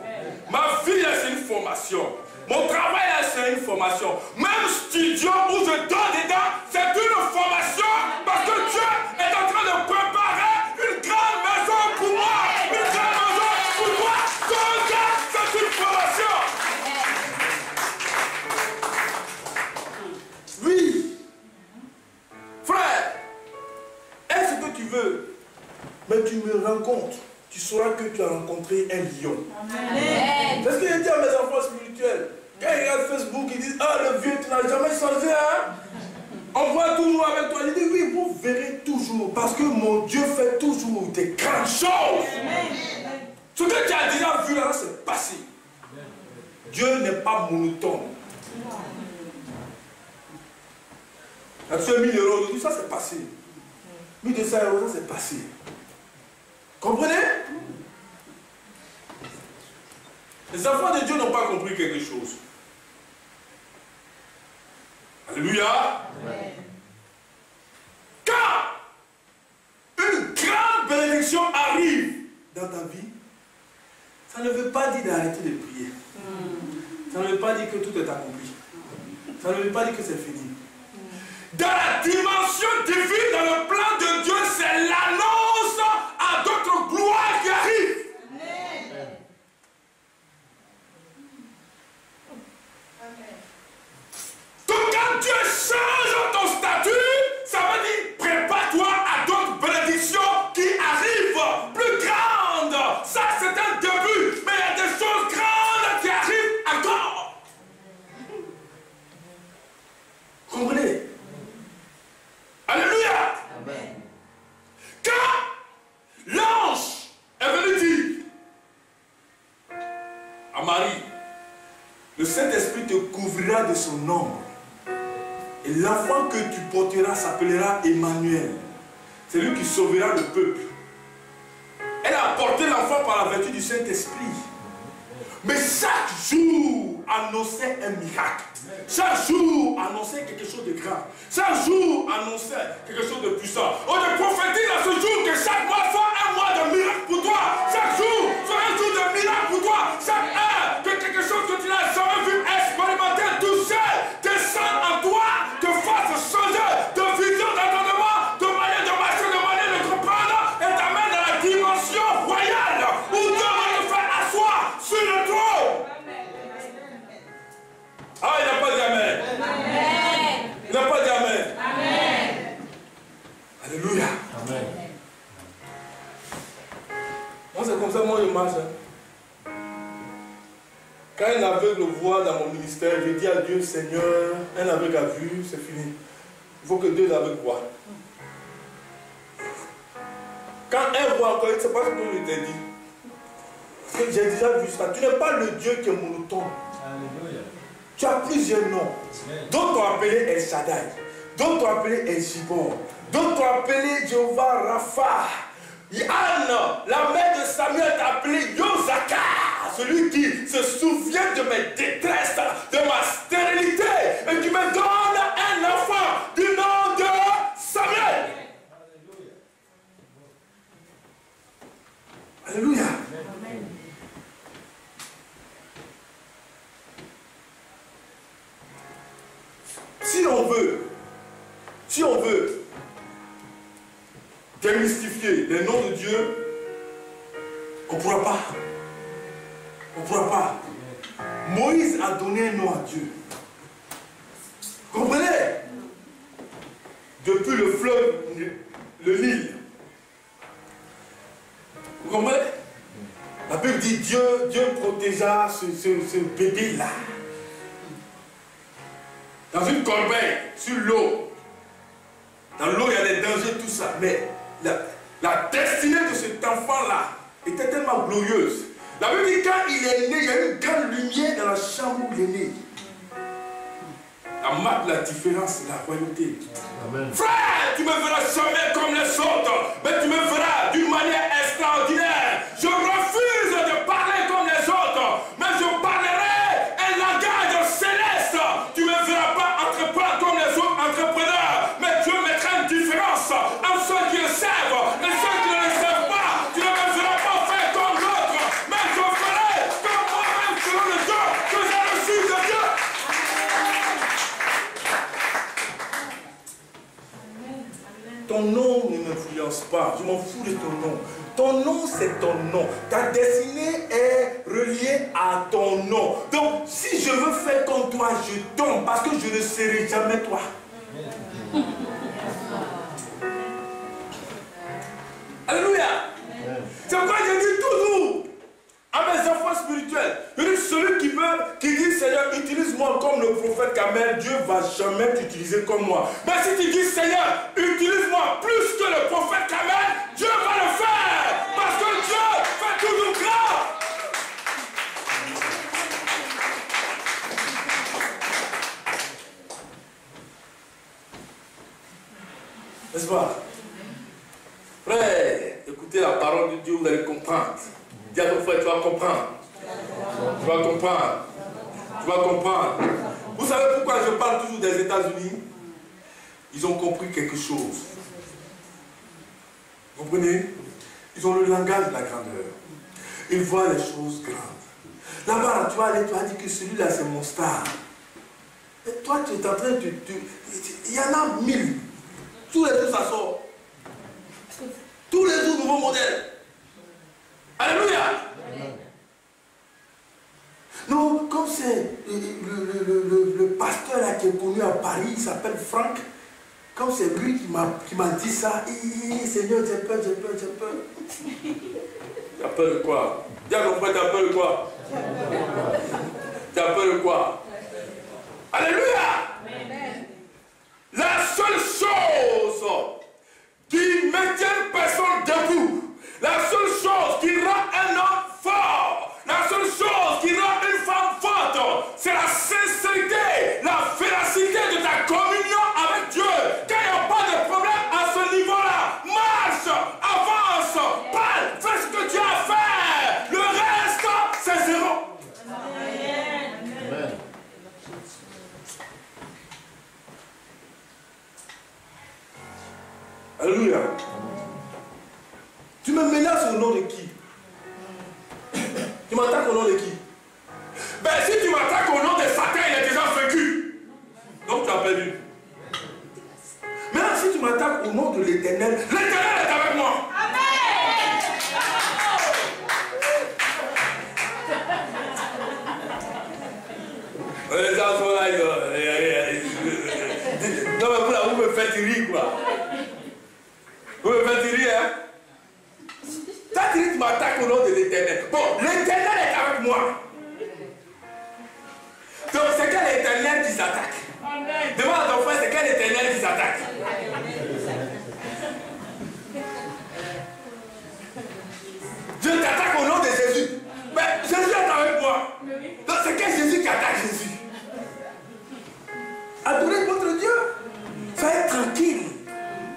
Speaker 1: Ma vie là, c'est une formation. Mon travail là, c'est une formation. Même studio où je dors dedans, c'est une formation parce que Dieu est en train de préparer une grande maison pour moi. Une grande maison pour toi. Donc, c'est une formation. Oui. Frère, est-ce que tu veux, mais tu me rencontres, tu sauras que tu as rencontré un lion. Amen. Parce que je dis à mes enfants spirituels, quand ils regardent Facebook, ils disent, ah le vieux, tu n'as jamais changé, hein? On voit toujours avec toi. Je dis, oui, vous verrez toujours, parce que mon Dieu fait toujours des grandes choses. Amen. Ce que tu as déjà vu là, c'est passé. Dieu n'est pas monotone. Tu as 1000 euros aujourd'hui, ça c'est passé. 1200 euros, ça c'est passé. Comprenez? Les enfants de Dieu n'ont pas compris quelque chose. Alléluia. Amen. Quand une grande bénédiction arrive dans ta vie, ça ne veut pas dire d'arrêter de prier. Ça ne veut pas dire que tout est accompli. Ça ne veut pas dire que c'est fini. Dans la dimension divine, dans le plan de Dieu, c'est l'annonce à d'autres gloires qui arrivent. Donc quand Dieu change ton statut, ça veut dire prépare-toi à d'autres bénédictions qui arrivent, plus grandes. Ça c'est un début, mais il y a des choses grandes qui arrivent encore. Comprenez? Alléluia. Amen. Quand l'ange est venu dire à Marie, le Saint-Esprit te couvrira de son ombre. Et l'enfant que tu porteras s'appellera Emmanuel. C'est lui qui sauvera le peuple. Elle a porté l'enfant par la vertu du Saint-Esprit. Mais chaque jour annonçait un miracle. Chaque jour annonçait quelque chose de grave. Chaque jour annonçait quelque chose de puissant. On te prophétise à ce jour que chaque mois soit un mois de miracle pour toi. Chaque jour soit un jour de miracle pour toi. Chaque heure que quelque chose que tu n'as jamais vu expérimenter, toucher, descendre en toi, te fasse changer de vision, d'entendement, de manière de marcher, de manière de comprendre et t'amène dans la dimension royale où Dieu va te faire asseoir sur le trône. Ah, il n'a pas dit amen. Amen. Il n'a pas dit amen. Amen. Alléluia. Amen. c'est comme ça, moi je marche. Quand un aveugle voit dans mon ministère, je dis à Dieu, Seigneur, un aveugle a vu, c'est fini. Il faut que deux aveugles voient. Quand un voit encore, il ne sait pas ce que je t'ai dit. Parce que j'ai déjà vu ça. Tu n'es pas le Dieu qui est monotone. Alléluia. Tu as plusieurs noms. D'autres t'ont appelé El Shaddai. D'autres t'ont appelé El Shibor. D'autres t'ont appelé Jéhovah Rapha. Yann, la mère de Samuel t'a appelé Yozaka. Celui qui se souvient de mes détresses, de ma stérilité, et qui me donne un enfant du nom de Samuel. Alléluia. Amen. Si on veut démystifier les noms de Dieu, on ne pourra pas. On ne pourra pas. Moïse a donné un nom à Dieu. Vous comprenez? Depuis le fleuve, le Nil. Vous comprenez? La Bible dit Dieu protégea ce bébé-là. Dans une corbeille, sur l'eau. Dans l'eau, il y a des dangers, tout ça. Mais la destinée de cet enfant-là était tellement glorieuse. La Bible dit quand il est né, il y a une grande lumière dans la chambre où il est né. La marque, la différence, c'est la royauté. Amen. Frère, tu me verras jamais comme les autres, mais tu me verras d'une manière extraordinaire. Je refuse de parler comme les autres, mais je parlerai un langage céleste. Tu ne me verras pas entreprendre comme les autres entrepreneurs, mais Dieu mettra une différence entre ceux qui le servent et ceux qui ne le servent pas. Tu ne me verras pas faire comme l'autre, mais je ferai comme moi-même selon le don que j'ai reçu de Dieu. Ton nom ne m'influence pas. Je m'en fous de ton nom. Ton nom, c'est ton nom. Ta destinée est reliée à ton nom. Donc, si je veux faire comme toi, je tombe parce que je ne serai jamais toi. Alléluia. C'est pourquoi je dis toujours à mes enfants spirituels, je dis celui qui dit Seigneur, utilise-moi comme le prophète Kamel, Dieu ne va jamais t'utiliser comme moi. Mais si tu dis Seigneur, utilise-moi plus que le prophète Kamel, Dieu va le faire. Parce que Dieu fait toujours grand. N'est-ce pas? Frère, écoutez la parole de Dieu, vous allez comprendre. Dis à ton frère, tu vas comprendre. Tu vas comprendre. Tu vas comprendre. Vous savez pourquoi je parle toujours des États-Unis? Ils ont compris quelque chose. Vous comprenez? Ils ont le langage de la grandeur. Ils voient les choses grandes. Là-bas, tu vas aller, tu vas dire que celui-là, c'est mon star. Et toi, tu es en train de... Il y en a 1000. Tous les jours, ça sort. Tous les jours, nouveaux modèles. Alléluia. Non, comme c'est le pasteur là qui est connu à Paris, il s'appelle Franck. Comme c'est lui qui m'a dit ça, Seigneur, j'ai peur. T'as peur de quoi? Dis à mon frère, t'as peur de quoi? T'as peur de quoi? Alléluia. La seule chose qui maintient une personne debout, la seule chose qui rend un homme fort, la seule chose qui rend une femme forte, c'est la sincérité, la véracité de ta communion avec Dieu. Quand il n'y a pas de problème à ce niveau-là, marche, avance, parle, fais ce que tu as à faire. Le reste, c'est zéro. Amen. Alléluia. Tu me menaces au nom de qui? Tu m'attaques au nom de qui? Ben si tu m'attaques au nom de Satan, il est déjà vaincu. Donc tu as perdu. Maintenant si tu m'attaques au nom de l'Éternel, l'Éternel est avec moi. Amen. Les gens sont là, non mais vous me faites rire quoi. Vous me faites rire hein. m'attaques au nom de l'Éternel. Bon, l'Éternel est avec moi. Donc c'est quel Éternel qui s'attaque? Demande à ton frère, c'est quel Éternel qui s'attaque? Dieu t'attaque au nom de Jésus. Mais Jésus est avec moi. Donc c'est quel Jésus qui attaque Jésus? Adorez votre Dieu. Soyez tranquille.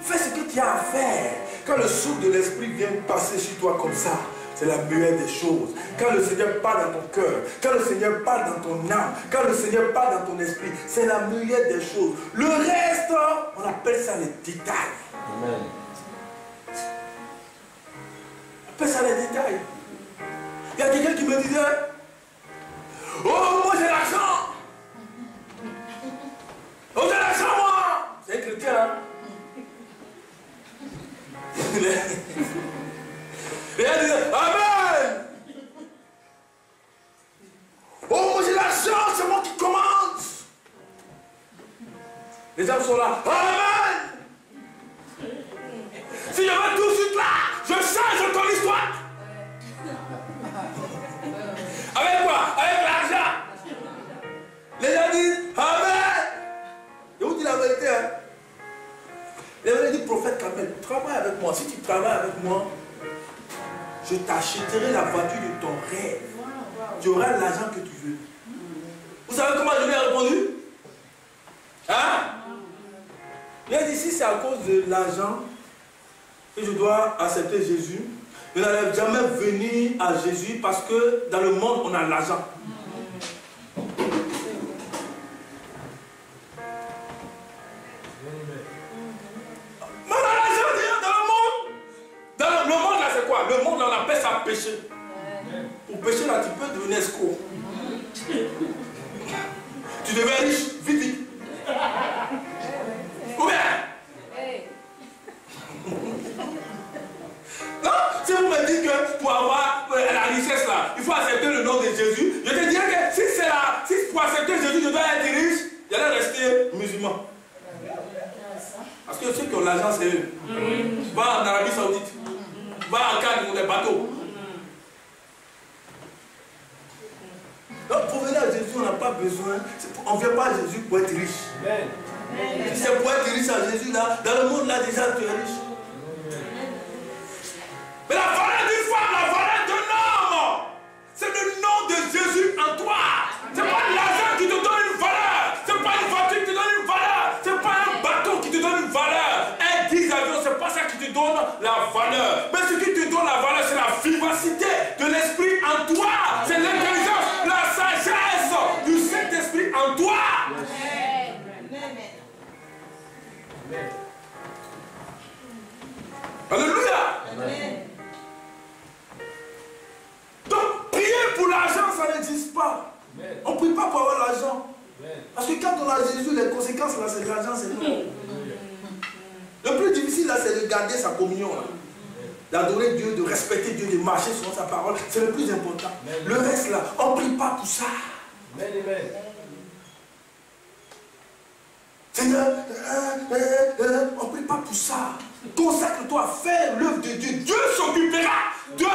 Speaker 1: Fais ce que tu as à faire. Quand le souffle de l'Esprit vient passer sur toi comme ça, c'est la meilleure des choses. Quand le Seigneur parle dans ton cœur, quand le Seigneur parle dans ton âme, quand le Seigneur parle dans ton esprit, c'est la meilleure des choses. Le reste, on appelle ça les détails. Amen. On appelle ça les détails. Il y a quelqu'un qui me disait, oh, moi j'ai l'argent. Oh, j'ai l'argent, moi. C'est un chrétien, hein? Et elle disait, amen. Oh, moi j'ai l'argent, c'est moi qui commande. Les gens sont là, amen. Si je vais tout de suite là, je change ton histoire. Avec quoi? Avec l'argent. Les gens disent, amen. Je vous dis la vérité, hein. Il avait dit, prophète Kamel, travaille avec moi. Si tu travailles avec moi, je t'achèterai la voiture de ton rêve. Tu auras l'argent que tu veux. Vous savez comment je lui ai répondu? Hein? Il a dit, si c'est à cause de l'argent que je dois accepter Jésus, je n'allais jamais venir à Jésus parce que dans le monde, on a l'argent. Le monde, on appelle ça péché. Pour pécher, là, tu peux devenir escroc. Tu deviens riche, vite, vite. Ou bien? Non, si vous me dites que pour avoir la richesse, là, il faut accepter le nom de Jésus, je te dirais que si c'est là, si pour accepter Jésus, je dois être riche, j'allais rester musulman. Parce que ceux qui ont l'argent, c'est eux. Va en Arabie Saoudite. Va en Cannes pour des bateaux. Donc pour venir à Jésus, on n'a pas besoin. On ne vient pas à Jésus pour être riche. Si c'est pour être riche à Jésus, là, dans le monde là déjà tu es riche. Mais la valeur d'une femme, la valeur d'un homme, c'est le nom de Jésus en toi. C'est pas l'argent qui te donne une valeur. C'est pas une voiture qui te donne une valeur. C'est pas un bateau qui te donne une valeur. Un 10 avions, c'est pas ça qui te donne la valeur. Mais ce qui te donne la valeur, c'est la vivacité de l'esprit en toi. C'est l'intelligence, la sagesse du Saint-Esprit en toi. Alléluia. Donc, prier pour l'argent, ça n'existe pas. On ne prie pas pour avoir l'argent. Parce que quand on a Jésus, les conséquences, là, c'est l'argent, c'est non. Le plus difficile, là, c'est de garder sa communion. D'adorer Dieu, de respecter Dieu, de marcher sur sa parole. C'est le plus important. Le reste, là, on ne prie pas pour ça. Seigneur, on ne prie pas pour ça. Consacre-toi à faire l'œuvre de Dieu. Dieu s'occupera de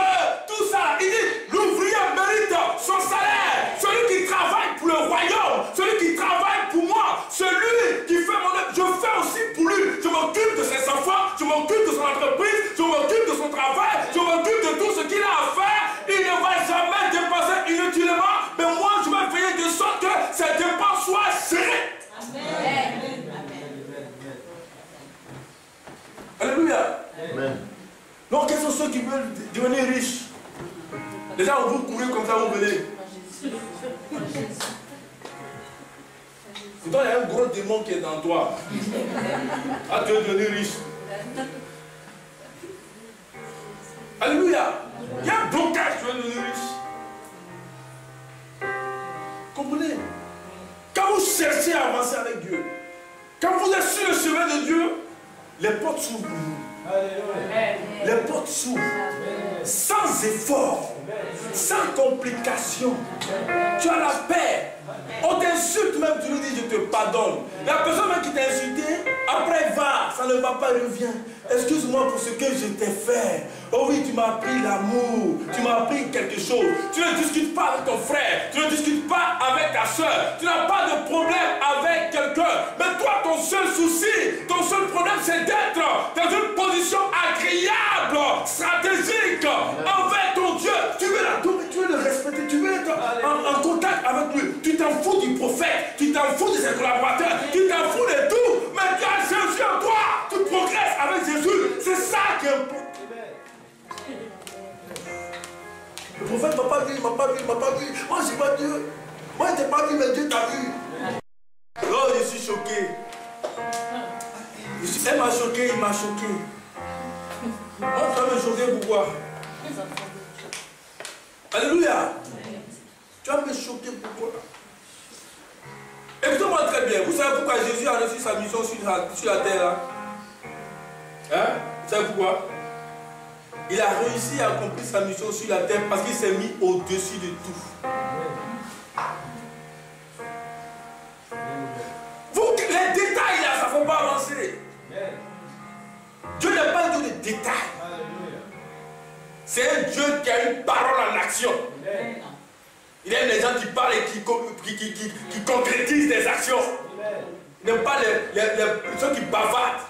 Speaker 1: tout ça. Il dit, l'ouvrier mérite son salaire. Celui qui travaille pour le royaume, celui qui travaille pour moi, celui qui fait mon œuvre, je fais aussi pour lui. Je m'occupe de ses enfants, je m'occupe de son entreprise, je m'occupe de son travail, je m'occupe de tout ce qu'il a à faire. Il ne va jamais dépenser inutilement, mais moi je vais veiller de sorte que ses dépenses soient gérées. Amen. Alléluia. Amen. Donc, quels sont ceux qui veulent devenir riches? Déjà, vous courez comme ça, vous venez. Pourtant, il y a un gros démon qui est dans toi. Ah, tu veux devenir riche. Alléluia. Il y a un blocage, tu veux devenir riche. Comprenez? Quand vous cherchez à avancer avec Dieu, quand vous êtes sur le chemin de Dieu, les portes s'ouvrent pour vous. Les portes s'ouvrent. Sans efforts, sans complications. Tu as la paix. On t'insulte même, tu lui dis je te pardonne. La personne même qui t'a insulté, après va, ça ne va pas, revient. Excuse-moi pour ce que je t'ai fait. Oh oui, tu m'as appris l'amour, tu m'as appris quelque chose. Tu ne discutes pas avec ton frère, tu ne discutes pas avec ta soeur, tu n'as pas de problème avec quelqu'un. Mais toi, ton seul souci, ton seul problème, c'est d'être dans une position agréable, stratégique envers ton Dieu. Tu veux l'adorer, tu veux le respecter, tu veux être en contact avec lui. Tu t'en fous du prophète, tu t'en fous de ses collaborateurs, tu t'en fous de tout. Mais tu as Jésus en toi, tu progresses avec Jésus. C'est ça qui est important. Le prophète ne m'a pas vu, il m'a pas vu, il m'a pas vu. Moi, je n'ai pas Dieu. Moi, je n'ai pas vu, mais Dieu t'a vu. Oh, je suis choqué. Elle m'a choqué, il m'a choqué. Moi, tu vas me choquer pourquoi? Alléluia. Tu vas me choquer pourquoi? Écoutez-moi très bien. Vous savez pourquoi Jésus a reçu sa mission sur la terre là? Hein? Vous savez pourquoi? Il a réussi à accomplir sa mission sur la terre parce qu'il s'est mis au-dessus de tout. Vous, les détails là, ça ne faut pas avancer. Dieu n'est pas un Dieu de détails. C'est un Dieu qui a une parole en action. Il aime les gens qui parlent et qui concrétisent des actions. Il n'aime pas ceux qui bavardent,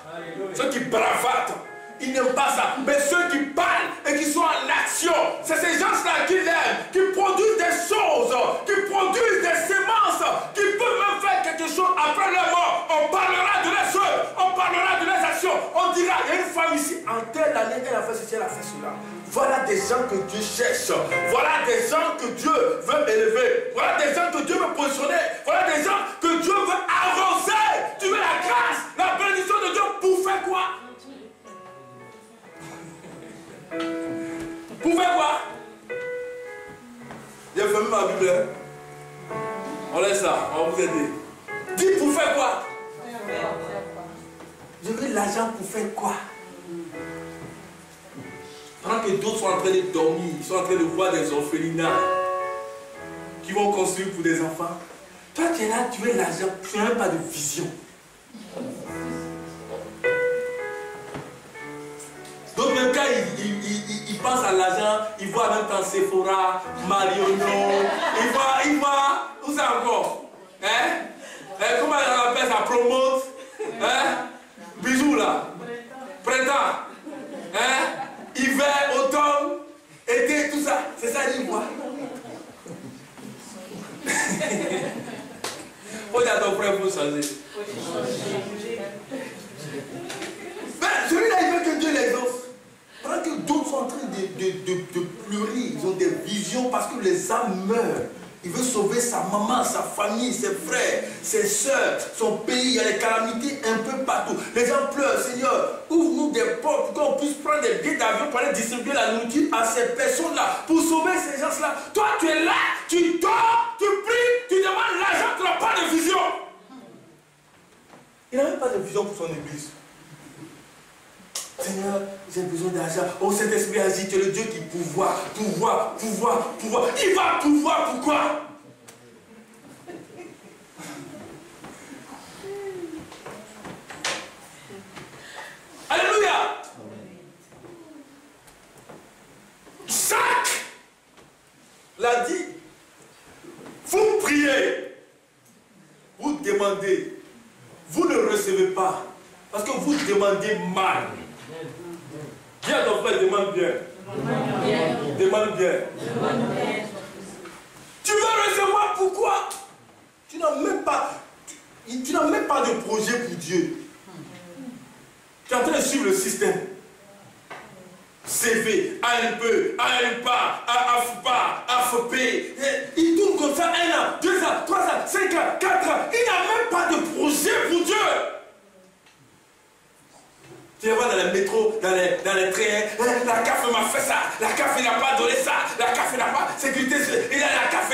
Speaker 1: ceux qui bravardent. Il n'aime pas ça. Mais ceux qui parlent et qui sont en action, c'est ces gens-là qui l'aiment, qui produisent des choses, qui produisent des semences, qui peuvent même faire quelque chose après leur mort. On parlera de leurs œuvres, on parlera de leurs actions. On dira, il y a une femme ici, en telle année, elle a fait ceci, elle a fait cela. Voilà des gens que Dieu cherche. Voilà des gens que Dieu veut élever. Voilà des gens que Dieu veut positionner. Voilà des gens que Dieu veut avancer. Tu veux la grâce, la bénédiction de Dieu pour faire quoi? Pour faire quoi? J'ai fermé ma Bible. On laisse ça, on va vous aider. Dis pour faire quoi? Je veux l'argent pour faire quoi? Pendant que d'autres sont en train de dormir, ils sont en train de voir des orphelinats qui vont construire pour des enfants. Toi tu es là, tu veux l'argent, tu n'as même pas de vision. Donc même quand il pense à l'argent, il voit en même temps Sephora, Marionneau, il voit, où ça encore? Hein? Comment on appelle ça? Promote? Hein? Bisous là. Printemps. Hein? Hiver, automne, été, tout ça. C'est ça qu'il voit. Faut dire à ton frère pour changer. Ben, celui-là, il veut que Dieu l'exauce. Pendant que d'autres sont en train de pleurer, ils ont des visions parce que les âmes meurent. Il veut sauver sa maman, sa famille, ses frères, ses soeurs, son pays. Il y a des calamités un peu partout. Les gens pleurent, Seigneur, ouvre-nous des portes pour qu'on puisse prendre des billets d'avion pour aller distribuer la nourriture à ces personnes-là, pour sauver ces gens-là. Toi, tu es là, tu dors, tu pries, tu demandes l'argent, tu n'as pas de vision. Il n'a même pas de vision pour son église. Seigneur, j'ai besoin d'argent. Oh, Saint-Esprit a dit, tu es le Dieu qui pouvoir. Il va pouvoir, pourquoi? Alléluia. Jacques l'a dit. Vous priez, vous demandez, vous ne recevez pas, parce que vous demandez mal. Dis à ton frère, demande bien. Demande bien. Tu veux recevoir pourquoi? Tu n'as même pas de projet pour Dieu. Tu es en train de suivre le système. CV, AMP, AMPA, AFPA, AFP. Il tourne comme ça 1 an, 2 ans, 3 ans, 5 ans, 4 ans. Il n'a même pas de projet pour Dieu. Tu vas voir dans les métros, dans les trains, la CAF m'a fait ça, la CAF n'a pas donné ça, la CAF n'a pas sécurité, il a la CAF.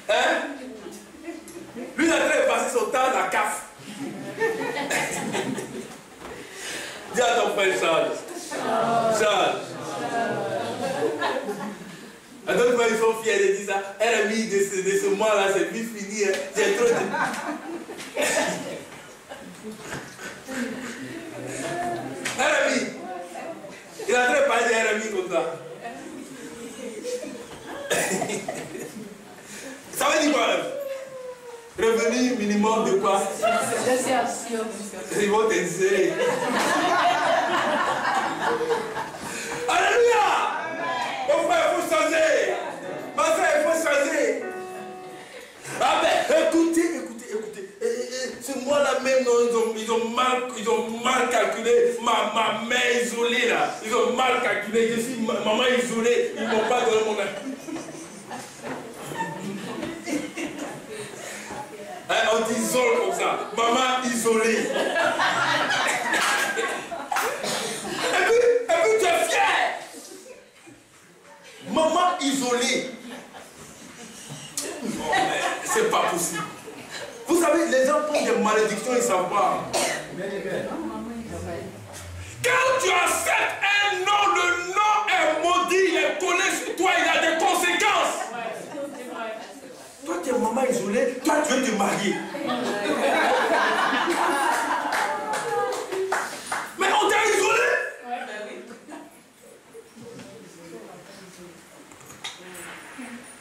Speaker 1: Hein? Lui, il a train de passer son temps à la CAF. s'appelle Charles. Charles. À d'autres fois, ils sont fiers de dire ça. Elle a mis de ce mois-là, c'est plus fini. Hein. J'ai trop de... Elle a mis. Il a très parlé de RMI comme ça. Ça veut dire quoi? Revenu minimum de quoi? Ils vont t'insérer. Alléluia! Mon frère, il faut changer. Ma frère, il faut changer. Ah ben, écoutez. Ce mois-là même, non, ils ont mal calculé ma mère isolée là. Ils ont mal calculé. Je suis maman isolée. Ils ne m'ont pas donné mon âge. On t'isole comme ça. Maman isolée. Et puis tu es fier. Maman isolée. Non, mais c'est pas possible. Vous savez, les gens prennent des malédictions, ils ne savent pas. Quand tu acceptes un nom, le nom est maudit, il est collé sur toi, il a des conséquences. Toi, tu es maman isolée, toi, tu veux te marier. Mais on t'a isolé.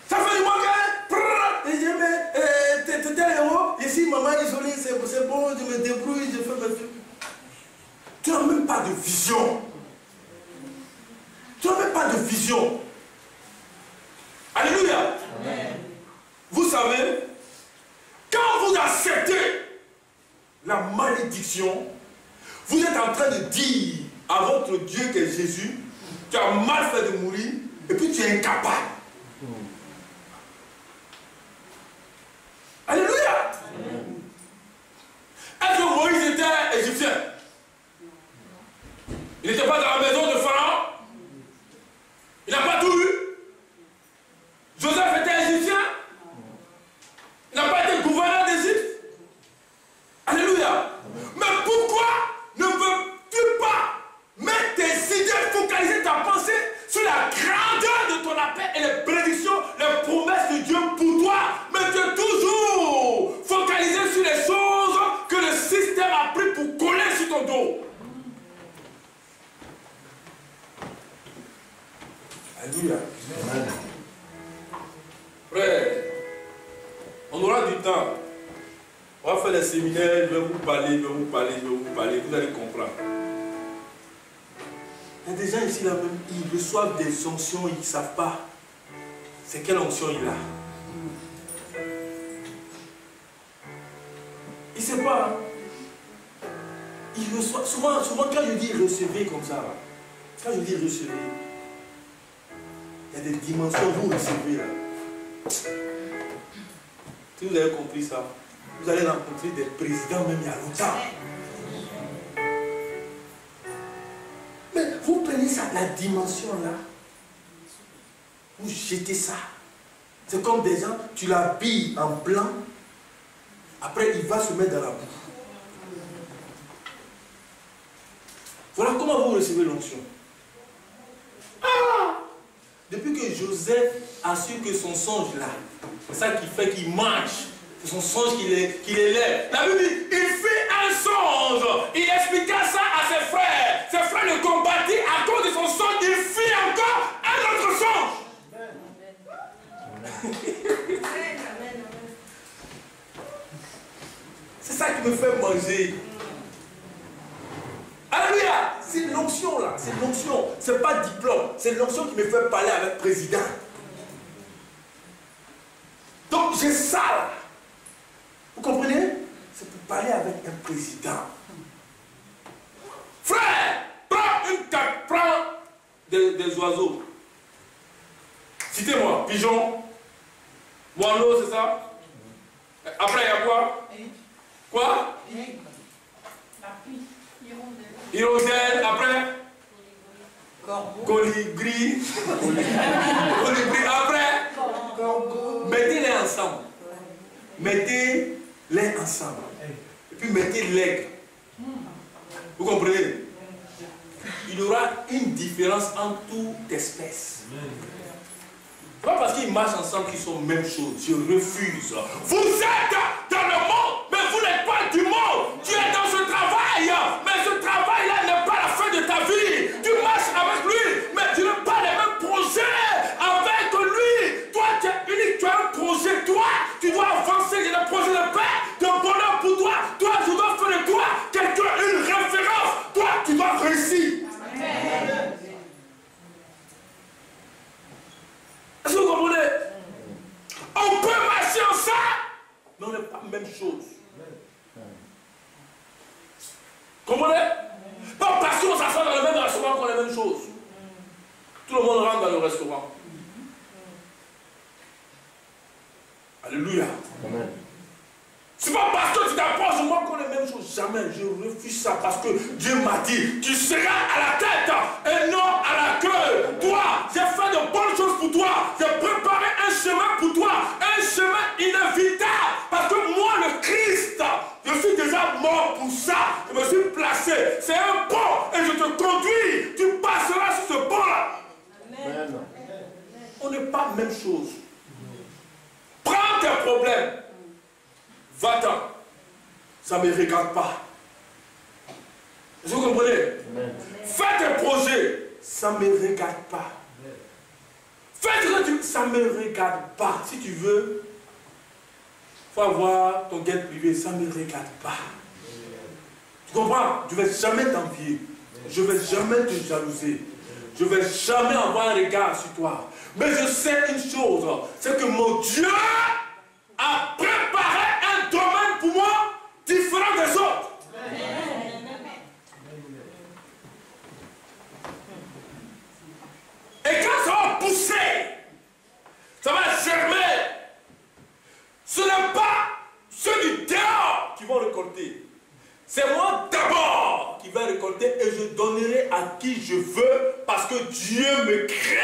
Speaker 1: Ça fait du mois que... T'es un héros, ici maman isolée, c'est bon, je me débrouille, je fais mes trucs. Tu n'as même pas de vision. Tu n'as même pas de vision. Alléluia. Amen. Vous savez, quand vous acceptez la malédiction, vous êtes en train de dire à votre Dieu qui est Jésus, tu as mal fait de mourir, et puis tu es incapable. Alléluia. Est-ce que Moïse était égyptien? Il n'était pas dans la maison de Pharaon? Il n'a pas tout eu? Joseph était égyptien? Il n'a pas été gouverneur d'Égypte? Alléluia. Mais pourquoi ne veux-tu pas mettre tes idées, focaliser ta pensée sur la grandeur de ton appel et les prédictions, les promesses de Dieu pour toi? Mais tu es toujours focalisé sur les choses que le système a pris pour coller sur ton dos. Alléluia. Frère, on aura du temps. On va faire des séminaires, je vais vous parler, vous allez comprendre. Il y a des gens ici là même, ils reçoivent des onctions, ils ne savent pas c'est quelle onction il a. Il ne sait pas. Il reçoit, souvent quand je dis recevez comme ça, quand je dis recevez, il y a des dimensions vous recevez là. Si vous avez compris ça, vous allez rencontrer des présidents même il y a longtemps. Mais vous prenez ça, la dimension là, vous jetez ça. C'est comme des gens, tu l'habilles en blanc, après il va se mettre dans la boue. Voilà comment vous recevez l'onction. Ah! Depuis que Joseph a su que son songe là, c'est ça qui fait qu'il marche, c'est son songe qu'il élève. La Bible dit, il fit un songe, il expliqua ça à ses frères. Ses frères le combattirent à cause de son songe, il fit encore un autre songe. C'est ça qui me fait manger. Alléluia! C'est l'onction là, c'est l'onction. C'est pas diplôme, c'est l'onction qui me fait parler avec le président. Donc j'ai ça là. Vous comprenez? C'est pour parler avec un président. Frère, prends des oiseaux. Citez-moi, pigeon, moineau, c'est ça? Après il y a quoi? Quoi? Hirondelle, après? Colibri. Colibri, après? Mettez-les ensemble. Mettez-les ensemble. Et puis mettez l'aigle. Vous comprenez? il y aura une différence entre toute espèce. C'est pas parce qu'ils marchent ensemble qu'ils sont même chose. Je refuse. Vous êtes dans le monde, mais vous n'êtes pas du monde. Tu es dans ce travail, mais ce travail-là n'est pas la fin de ta vie. Tu marches avec lui, mais tu n'as pas les mêmes projets avec lui. Toi, tu es unique, tu as un projet. Toi, tu dois avancer. Il y a des projets de paix, de bonheur pour toi. Toi, tu dois faire de toi quelqu'un, une référence. Toi, tu dois réussir. Amen. Est-ce que vous comprenez? On peut marcher ensemble, mais on n'est pas la même chose. Comprenez? Pas parce qu'on s'assoit dans le même restaurant qu'on a la même chose. Tout le monde rentre dans le restaurant. Alléluia. Amen. C'est pas parce que tu t'approches de moi qu'on a la même chose. Jamais. Je refuse ça parce que Dieu m'a dit, tu seras à la tête et non à la queue. Toi, j'ai fait de bonnes choses pour toi. J'ai préparé un chemin pour toi. Un chemin inévitable. Parce que moi, le Christ, je suis déjà mort pour ça. Je me suis placé. C'est un pont et je te conduis. Tu passeras sur ce pont-là. Amen. On n'est pas la même chose. Prends tes problèmes. Va-t'en. Ça ne me regarde pas. Vous comprenez? Amen. Fais tes projets. Ça ne me regarde pas. Fais ce que tu veux. Ça ne me regarde pas. Si tu veux, il faut avoir ton guet privé. Ça ne me regarde pas. Tu comprends? Je ne vais jamais t'envier. Je ne vais jamais te jalouser. Je ne vais jamais avoir un regard sur toi. Mais je sais une chose. C'est que mon Dieu a préparé un domaine pour moi différent des autres. Et quand ça va pousser, ça va germer, ce n'est pas ceux du dehors qui vont récolter. C'est moi d'abord qui vais récolter et je donnerai à qui je veux parce que Dieu me crée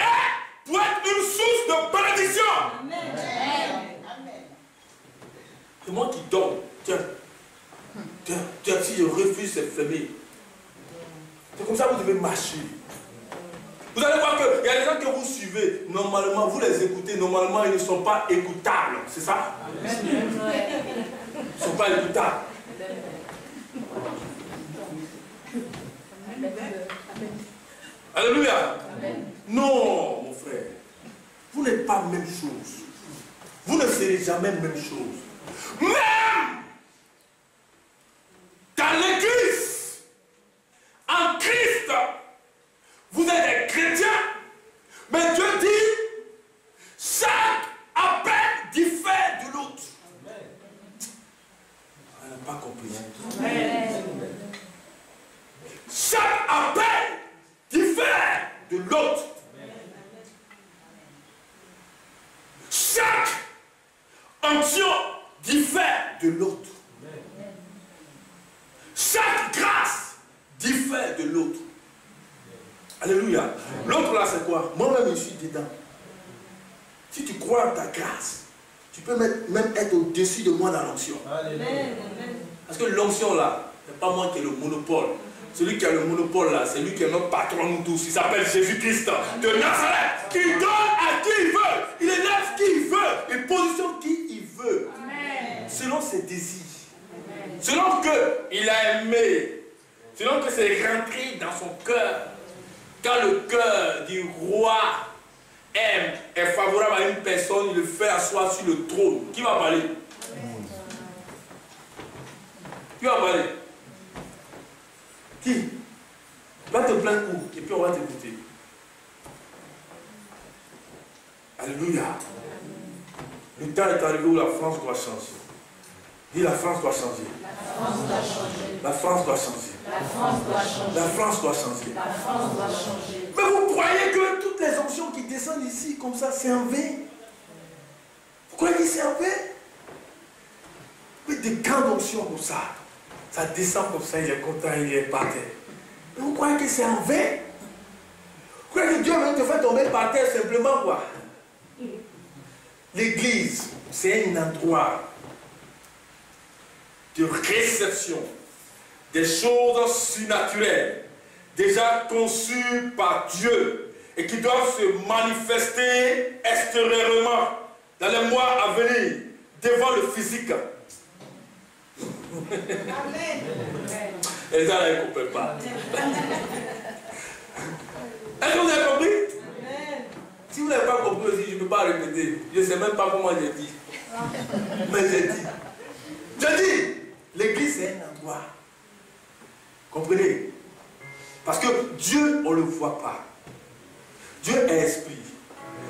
Speaker 1: pour être une source de bénédiction. Amen. C'est moi qui donne. Tiens, si je refuse cette famille, c'est comme ça que vous devez marcher. Vous allez voir qu'il y a des gens que vous suivez, normalement, vous les écoutez, normalement, ils ne sont pas écoutables. C'est ça? Ils ne sont pas écoutables. Alléluia. Non, mon frère. Vous n'êtes pas la même chose. Vous ne serez jamais la même chose. Même dans l'église, en Christ, vous êtes des chrétiens, mais Dieu dit, chaque appel diffère de l'autre. On n'a pas compris. Chaque appel diffère de l'autre. Chaque onction diffère de l'autre. Chaque grâce diffère de l'autre. Alléluia. L'autre là c'est quoi? Moi-même je suis dedans. Si tu crois en ta grâce, tu peux même être au-dessus de moi dans l'onction. Parce que l'onction là, c'est pas moi qui ai le monopole. Celui qui a le monopole là, c'est lui qui est notre patron nous tous. Il s'appelle Jésus-Christ de Nazareth. Il donne à qui il veut. Il élève qui il veut. Il positionne qui il veut. Amen. Selon ses désirs. Amen. Selon qu'il a aimé. Selon que c'est rentré dans son cœur. Quand le cœur du roi aime, est favorable à une personne, il le fait asseoir sur le trône. Qui va parler? Qui va parler? Qui? Va te plaindre où? Et puis on va t'écouter. Alléluia. Le temps est arrivé où la France doit changer. Dis la France doit changer. La France doit changer. La France doit changer. La France doit changer. La France doit changer. Mais vous croyez que toutes les options qui descendent ici comme ça, c'est un V? Vous croyez que c'est un V? Mais des grandes options comme ça. Ça descend comme ça, il est content, il est par terre. Mais vous croyez que c'est un V? Vous croyez que Dieu va te faire tomber par terre simplement quoi? L'église, c'est un endroit de réception des choses surnaturelles, déjà conçus par Dieu et qui doivent se manifester extérieurement dans les mois à venir devant le physique.
Speaker 3: Amen.
Speaker 1: Et ça, là, ils ne comprennent pas. Est-ce que vous avez compris?
Speaker 3: Amen.
Speaker 1: Si vous n'avez pas compris aussi, je ne peux pas répéter. Je ne sais même pas comment j'ai dit. Mais j'ai dit. Je dis, l'église c'est un endroit. Comprenez? Parce que Dieu, on ne le voit pas. Dieu est esprit.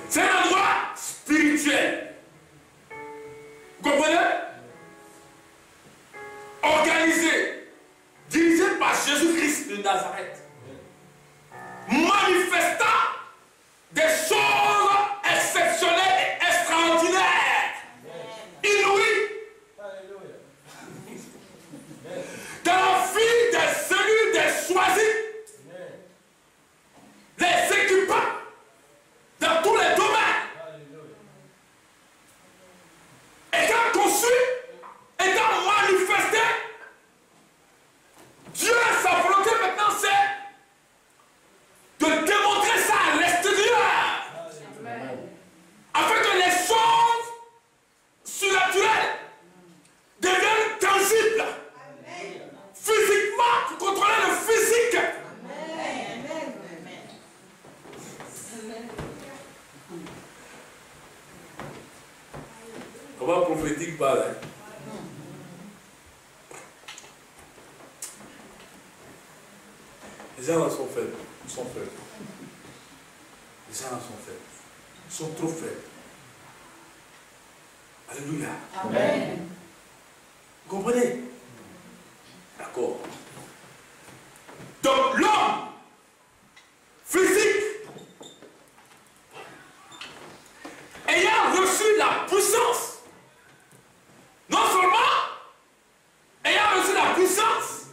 Speaker 1: C'est un endroit spirituel. Vous comprenez? Organisé, dirigé par Jésus-Christ de Nazareth. Manifestant des choses exceptionnelles et extraordinaires. Inouïes. Dans la vie des cellules des choisis. Les équipants. Dans tous les domaines. Étant conçus, étant manifestés. Dieu, sa volonté maintenant, c'est de démontrer ça à l'extérieur. Afin que les choses surnaturelles deviennent tangibles. Physiquement, pour contrôler le physique. Comment prophétique parle, hein? Les gens là sont faibles. Ils sont faibles. Les gens là sont faibles. Ils sont trop faibles. Alléluia.
Speaker 3: Amen.
Speaker 1: Vous comprenez? D'accord. Donc l'homme physique ayant reçu la puissance, non seulement ayant reçu la puissance,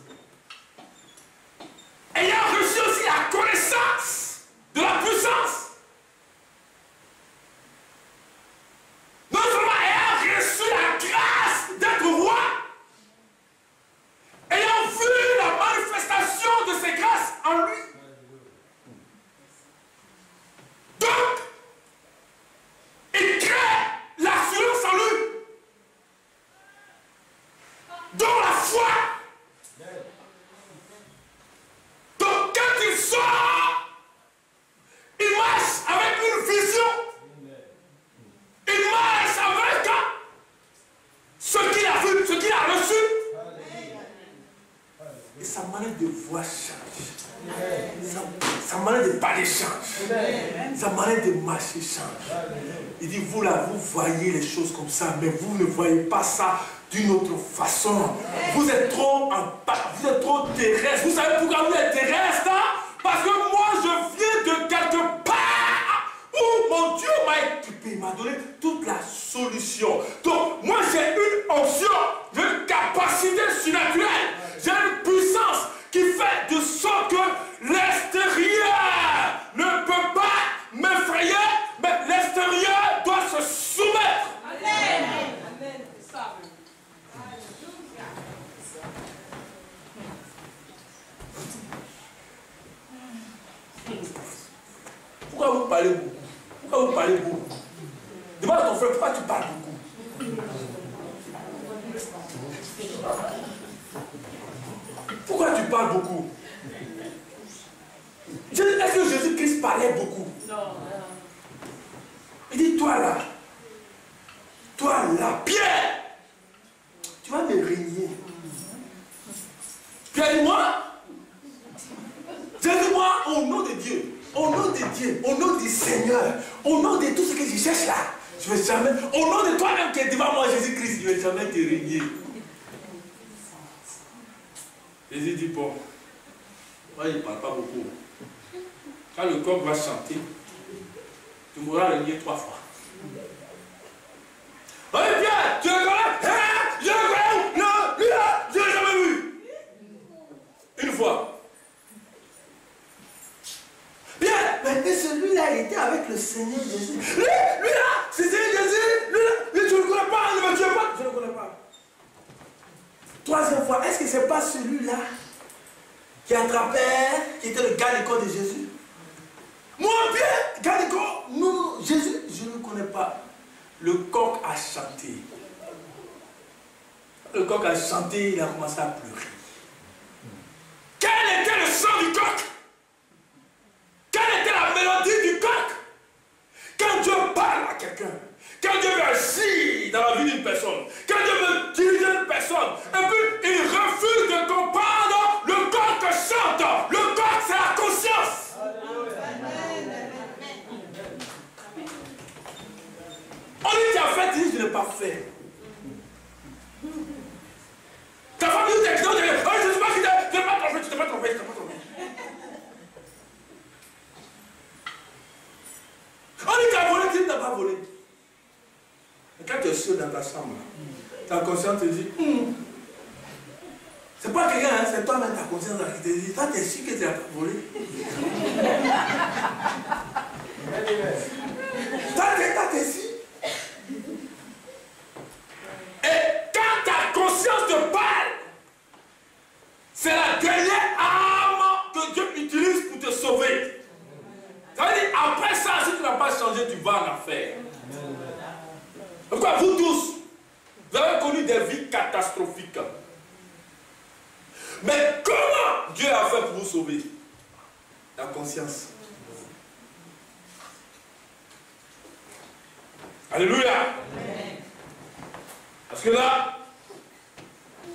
Speaker 1: ayant reçu aussi la connaissance de la puissance, non seulement ayant reçu la grâce d'être roi, ayant vu la manifestation de ces grâces en lui. Donc, il crée l'assurance en lui, dont la foi. Donc, quand il sort, il marche avec une vision. Il marche avec ce qu'il a vu, ce qu'il a reçu. Et sa manière de voir change. Sa manière de parler change. Sa manière de marcher change. Il dit, vous là, vous voyez les choses comme ça, mais vous ne voyez pas ça d'une autre façon. Vous êtes trop terrestre. Vous savez pourquoi vous êtes terrestre? Parce que moi, je viens de quelque part où mon Dieu m'a équipé, il m'a donné toute la solution. Donc, moi, j'ai une option, j'ai une capacité surnaturelle, j'ai une puissance qui fait de sorte que l'extérieur ne peut pas m'effrayer, mais l'extérieur doit se soumettre.
Speaker 3: Amen. Amen.
Speaker 1: Pourquoi vous parlez beaucoup? Pourquoi vous parlez beaucoup? Demande à ton frère, pourquoi tu parles beaucoup? Pourquoi tu parles beaucoup? Est-ce que Jésus-Christ parlait beaucoup?
Speaker 3: Non.
Speaker 1: Il dit, toi là, Pierre, tu vas me régner. Pierre dit, moi, Jésus-moi, au nom de Dieu, au nom de Dieu, au nom du Seigneur, au nom de tout ce que je cherche là, je ne vais jamais, au nom de toi-même qui est devant moi, Jésus-Christ, je ne vais jamais te régner. Jésus dit, bon, moi il ne parle pas beaucoup. Quand le corps va chanter, tu m'auras régné 3 fois. Oui, Pierre, tu le connais? Je le connais? Non, lui là, je ne l'ai jamais vu. Une fois. Pierre, mais celui-là, il était avec le Seigneur Jésus. Lui là, c'est Seigneur Jésus. Lui, tu ne le connais pas, ne me tue pas. Je ne le connais pas. 3e fois, est-ce que ce n'est pas celui-là qui attrapait, qui était le garde-corps de Jésus. Moi, bien, garde-corps, non, Jésus, je ne connais pas. Le coq a chanté. Le coq a chanté, il a commencé à pleurer. Quel était le chant du coq? Quelle était la mélodie du coq? Quand Dieu parle à quelqu'un, quand Dieu veut agir dans la vie d'une personne, quand Dieu veut diriger une personne, et puis il refuse de comprendre, le coq chante. Le coq, c'est la conscience. On dit tu as fait, tu dis je n'ai pas fait. Ta famille dit je ne sais pas qui tu n'es pas trompé, tu t'es pas trompé, tu t'es pas trompé. On dit tu as volé, tu n'as pas volé. Et quand tu es seul dans ta chambre, ta conscience te dit, c'est pas quelqu'un, hein, c'est toi-même ta conscience qui te dit, toi tu es sûr que tu n'as pas volé. Toi tu es sûr. Et quand ta conscience te parle, c'est la dernière arme que Dieu utilise pour te sauver. Ça veut dire, après ça, si tu n'as pas changé, tu vas en affaire. Pourquoi vous tous, vous avez connu des vies catastrophiques. Mais comment Dieu a fait pour vous sauver? La conscience. Alléluia. Parce que là,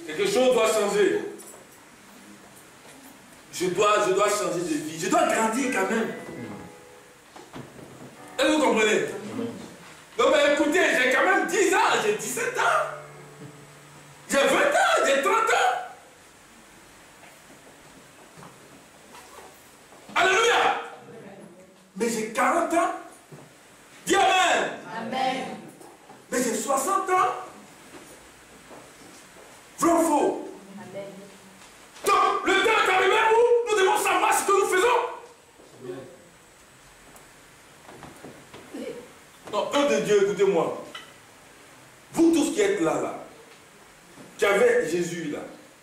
Speaker 1: quelque chose doit changer. Je dois changer de vie. Je dois grandir quand même. Est-ce que vous comprenez? Donc, ben, écoutez, j'ai quand même 10 ans, j'ai 17 ans. J'ai 20 ans, j'ai 30 ans. Alléluia. Mais j'ai 40 ans. Dis Amen.
Speaker 3: Amen.
Speaker 1: Mais j'ai 60 ans. Vrai ou faux?
Speaker 3: Amen.
Speaker 1: Donc, le temps est arrivé où nous devons savoir ce que nous faisons. Non, peuple de Dieu, écoutez-moi. Vous tous qui êtes là, qui avez Jésus là,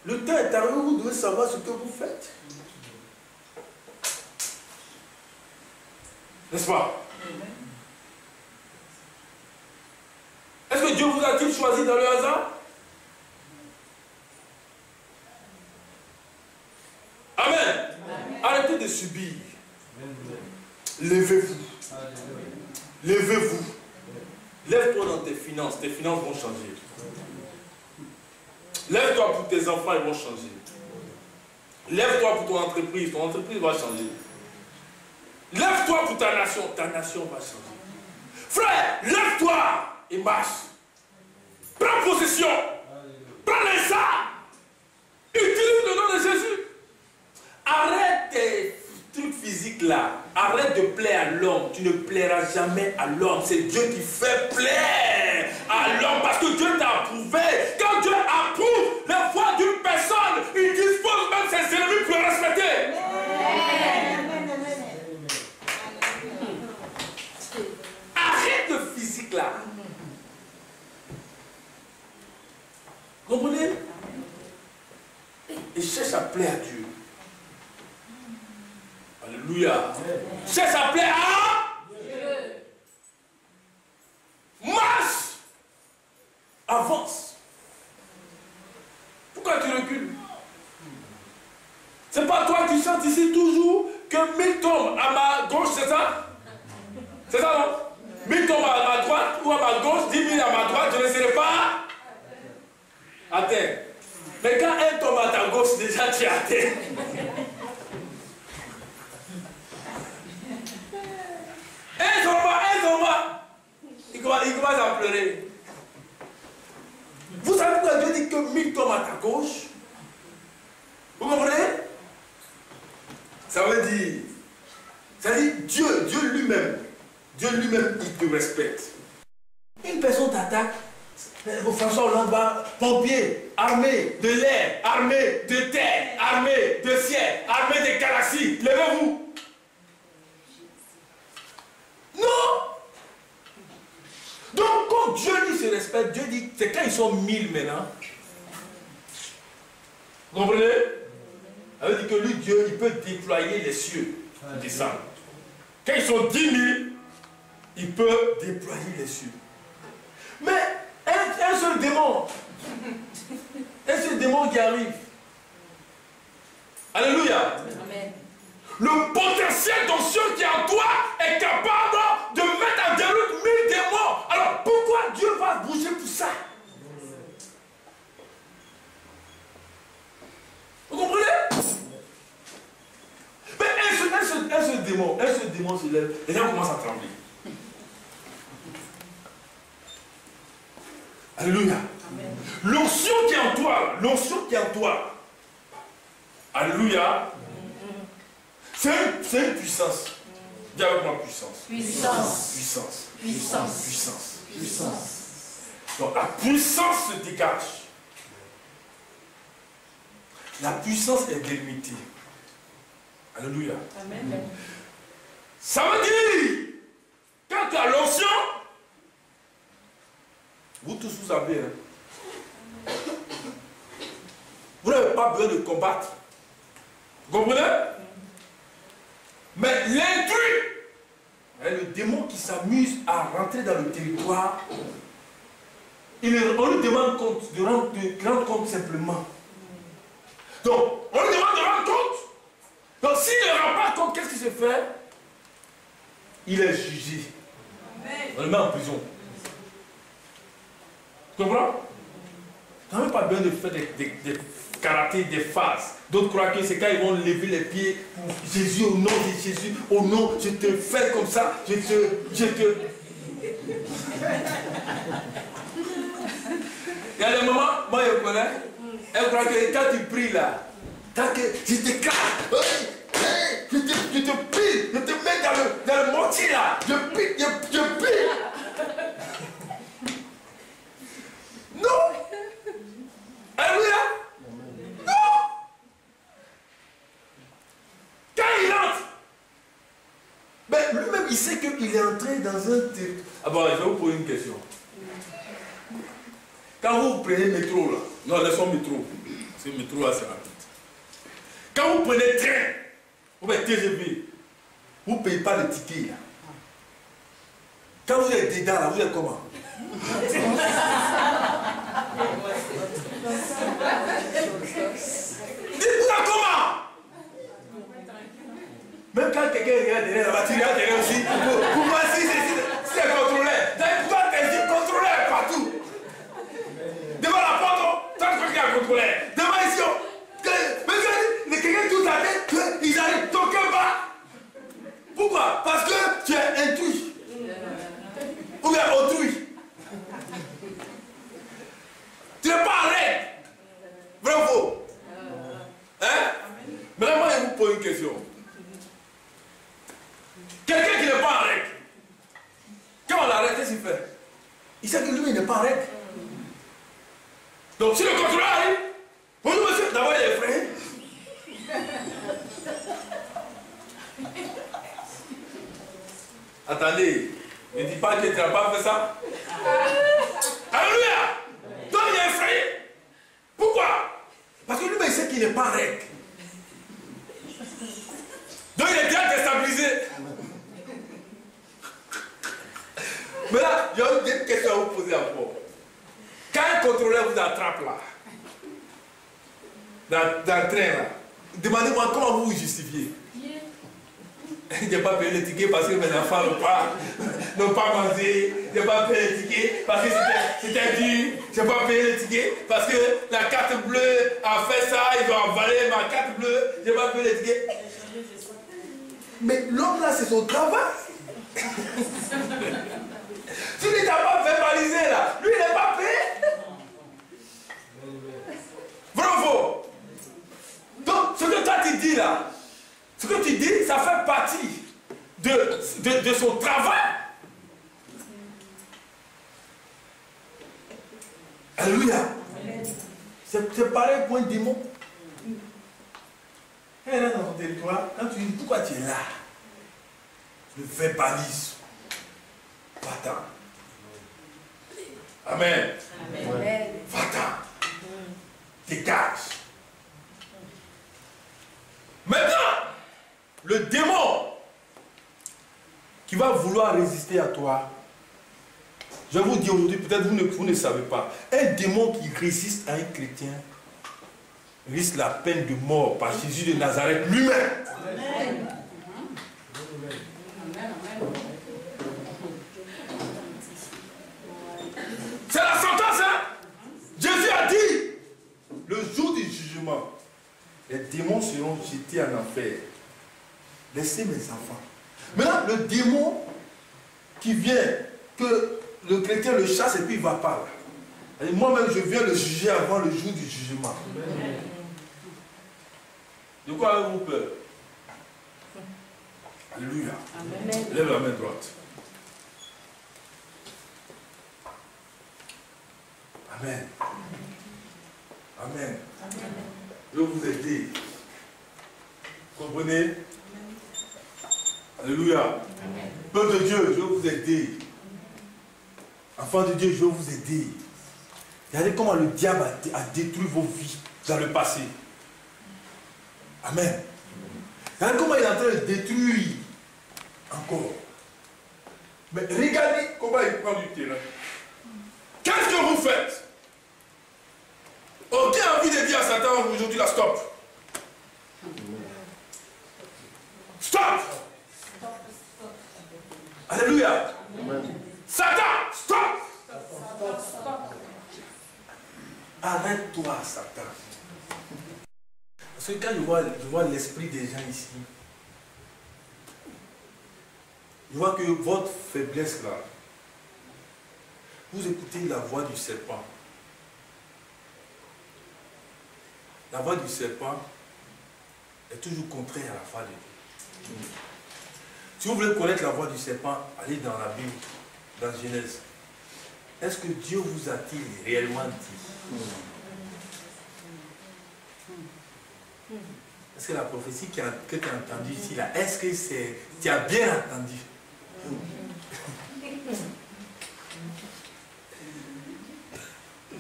Speaker 1: le temps est arrivé où vous devez savoir ce que vous faites. N'est-ce pas? Est-ce que Dieu vous a-t-il choisi dans le hasard? Amen. Amen. Arrêtez de subir. Levez-vous. Levez-vous. Lève-toi dans tes finances vont changer. Lève-toi pour tes enfants, ils vont changer. Lève-toi pour ton entreprise va changer. Lève-toi pour ta nation va changer. Frère, lève-toi et marche. Prends possession. Prends les armes. Utilise le nom de Jésus. Arrête tes trucs physiques là. Arrête de plaire à l'homme. Tu ne plairas jamais à l'homme. C'est Dieu qui fait plaire à l'homme. Parce que Dieu t'a approuvé. Quand Dieu approuve la voix d'une personne, il dispose même ses ennemis pour le respecter. Arrête le physique là. Comprenez? Et cherche à plaire à Dieu. Alléluia. Cherche à plaire à Dieu. Marche. Avance. Pourquoi tu recules? C'est pas toi qui chantes ici toujours que 1000 tombent à ma gauche, c'est ça? C'est ça, non? 1000 tombent à ma droite ou à ma gauche, 10 000 à ma droite, je ne serai pas à terre. Mais quand un tombe à ta gauche, déjà tu es à terre. Un tombe, il commence à pleurer. Vous savez pourquoi Dieu dit que 1000 tombent à ta gauche? Vous comprenez? Ça veut dire Dieu lui-même, il te respecte. Une personne t'attaque, François Hollande va, pompier, armée de l'air, armée de terre, armée de ciel, armée des galaxies, levez-vous. Non. Donc quand Dieu lui se respecte, Dieu dit, c'est quand ils sont 1000 maintenant. Vous comprenez? veut dire que lui, Dieu, il peut déployer les cieux, descendre. Quand ils sont 10 000, il peut déployer les cieux. Mais un seul démon qui arrive. Alléluia.
Speaker 3: Amen.
Speaker 1: Le potentiel d'onction qui est en toi est capable de mettre en déroute 1000 démons. Alors pourquoi Dieu va bouger pour ça? Vous comprenez? Mais un seul démon se lève, les gens commencent à trembler. Alléluia. L'onction qui est en toi, alléluia, c'est une puissance. Dis avec moi puissance. Puissance. Donc la puissance se dégage. La puissance est délimitée. Alléluia.
Speaker 3: Amen.
Speaker 1: Ça veut dire, quand tu as l'onction, vous tous vous savez, hein, vous n'avez pas besoin de combattre. Vous comprenez? Mais l'intrus, le démon qui s'amuse à rentrer dans le territoire, on lui demande de rendre compte simplement. Donc, on lui demande de rendre compte. Donc, s'il ne rend pas compte, qu'est-ce qui se fait? Il est jugé. On le met en prison. Tu comprends? Tu n'as même pas besoin de faire des karatés, des phases. D'autres croient que c'est quand ils vont lever les pieds pour Jésus, au nom de Jésus, au nom, je te fais comme ça, je te... Il y a des moments, moi je connais, elle croit que quand tu pries là, je t'éclate, je te pile, je te mets dans le mortier là, je pile. Non! Alléluia! Non! Quand il entre, ben lui-même il sait qu'il est entré dans un territoire. Ah bon, je vais vous poser une question. Quand vous prenez le métro là, non, laissons métro. C'est le métro assez rapide. Quand vous prenez train, vous faites TGV, vous ne payez pas le ticket là. Quand vous êtes dedans là, vous êtes comment? Dites-moi comment? Même quand quelqu'un regarde derrière la voiture, il regarde derrière aussi. Pour moi, si c'est contrôlé. Toi, t'es contrôlé partout. Devant la porte, toi, tu crois qu'il y a contrôlé. Devant ici, mais quelqu'un tout à tête, ils arrivent, ton cœur bat. Pourquoi? Parce que tu es intuit. Ou bien autrui. Tu n'es pas en règle. Vrai ou faux? Hein? Maintenant, je vous pose une question. Quelqu'un qui n'est pas en règle, quand on l'arrête, qu'est-ce qu'il fait? Il sait que lui, il n'est pas en règle. Donc, si le contrôleur arrive, bonjour monsieur, d'abord il est effrayé. Attendez, ne dis pas que tu n'as pas fait ça. Alléluia! Donc il est effrayé. Pourquoi? Parce que lui-même il sait qu'il n'est pas en règle. Donc il est déjà déstabilisé. Mais là, j'ai une question à vous poser encore. Quand un contrôleur vous attrape là, dans le train là, demandez-moi comment vous vous justifiez. Je n'ai pas payé le ticket parce que mes enfants n'ont pas mangé. Je n'ai pas payé le ticket parce que c'était dur. Je n'ai pas payé le ticket parce que la carte bleue a fait ça. Ils ont avalé ma carte bleue. Je n'ai pas payé le ticket. Mais l'homme là, c'est son travail. Tu ne t'as pas verbalisé là. Lui, il n'est pas payé. Bravo. Donc, ce que toi tu dis là, ce que tu dis, ça fait partie de son travail. Alléluia. C'est pareil pour un démon. Quand il est dans ton territoire, quand tu dis pourquoi tu es là, tu le verbalises. Va-t'en. Amen.
Speaker 3: Amen.
Speaker 1: Va-t'en. Dégage. le démon qui va vouloir résister à toi, je vais vous dire aujourd'hui, peut-être vous ne savez pas, un démon qui résiste à un chrétien risque la peine de mort par Jésus de Nazareth lui-même.
Speaker 3: Amen.
Speaker 1: C'est la sentence, hein? Jésus a dit, le jour du jugement, les démons seront jetés en enfer. Laissez mes enfants. Maintenant, le démon qui vient, que le chrétien le chasse et puis il ne va pas là. Moi-même, je viens le juger avant le jour du jugement. De quoi avez-vous peur? Alléluia.
Speaker 3: Amen.
Speaker 1: Lève la main droite. Amen. Amen. Je vais vous aider. Comprenez? Alléluia. Peuple de Dieu, je vais vous aider. Enfants de Dieu, je vais vous aider. Regardez comment le diable a détruit vos vies dans le passé. Amen. Regardez comment il est en train de détruire encore. Mais regardez comment il prend du terrain. Qu'est-ce que vous faites? Aucun envie de dire à Satan aujourd'hui, là, stop. Stop. Alléluia. Satan, stop. Arrête-toi, Satan. Parce que quand je vois l'esprit des gens ici, je vois que votre faiblesse là, vous écoutez la voix du serpent. La voix du serpent est toujours contraire à la voix de Dieu. Si vous voulez connaître la voix du serpent, allez dans la Bible, dans Genèse. Est-ce que Dieu vous a-t-il réellement dit? Est-ce que la prophétie que tu as entendue ici, là, est-ce que tu as bien entendu?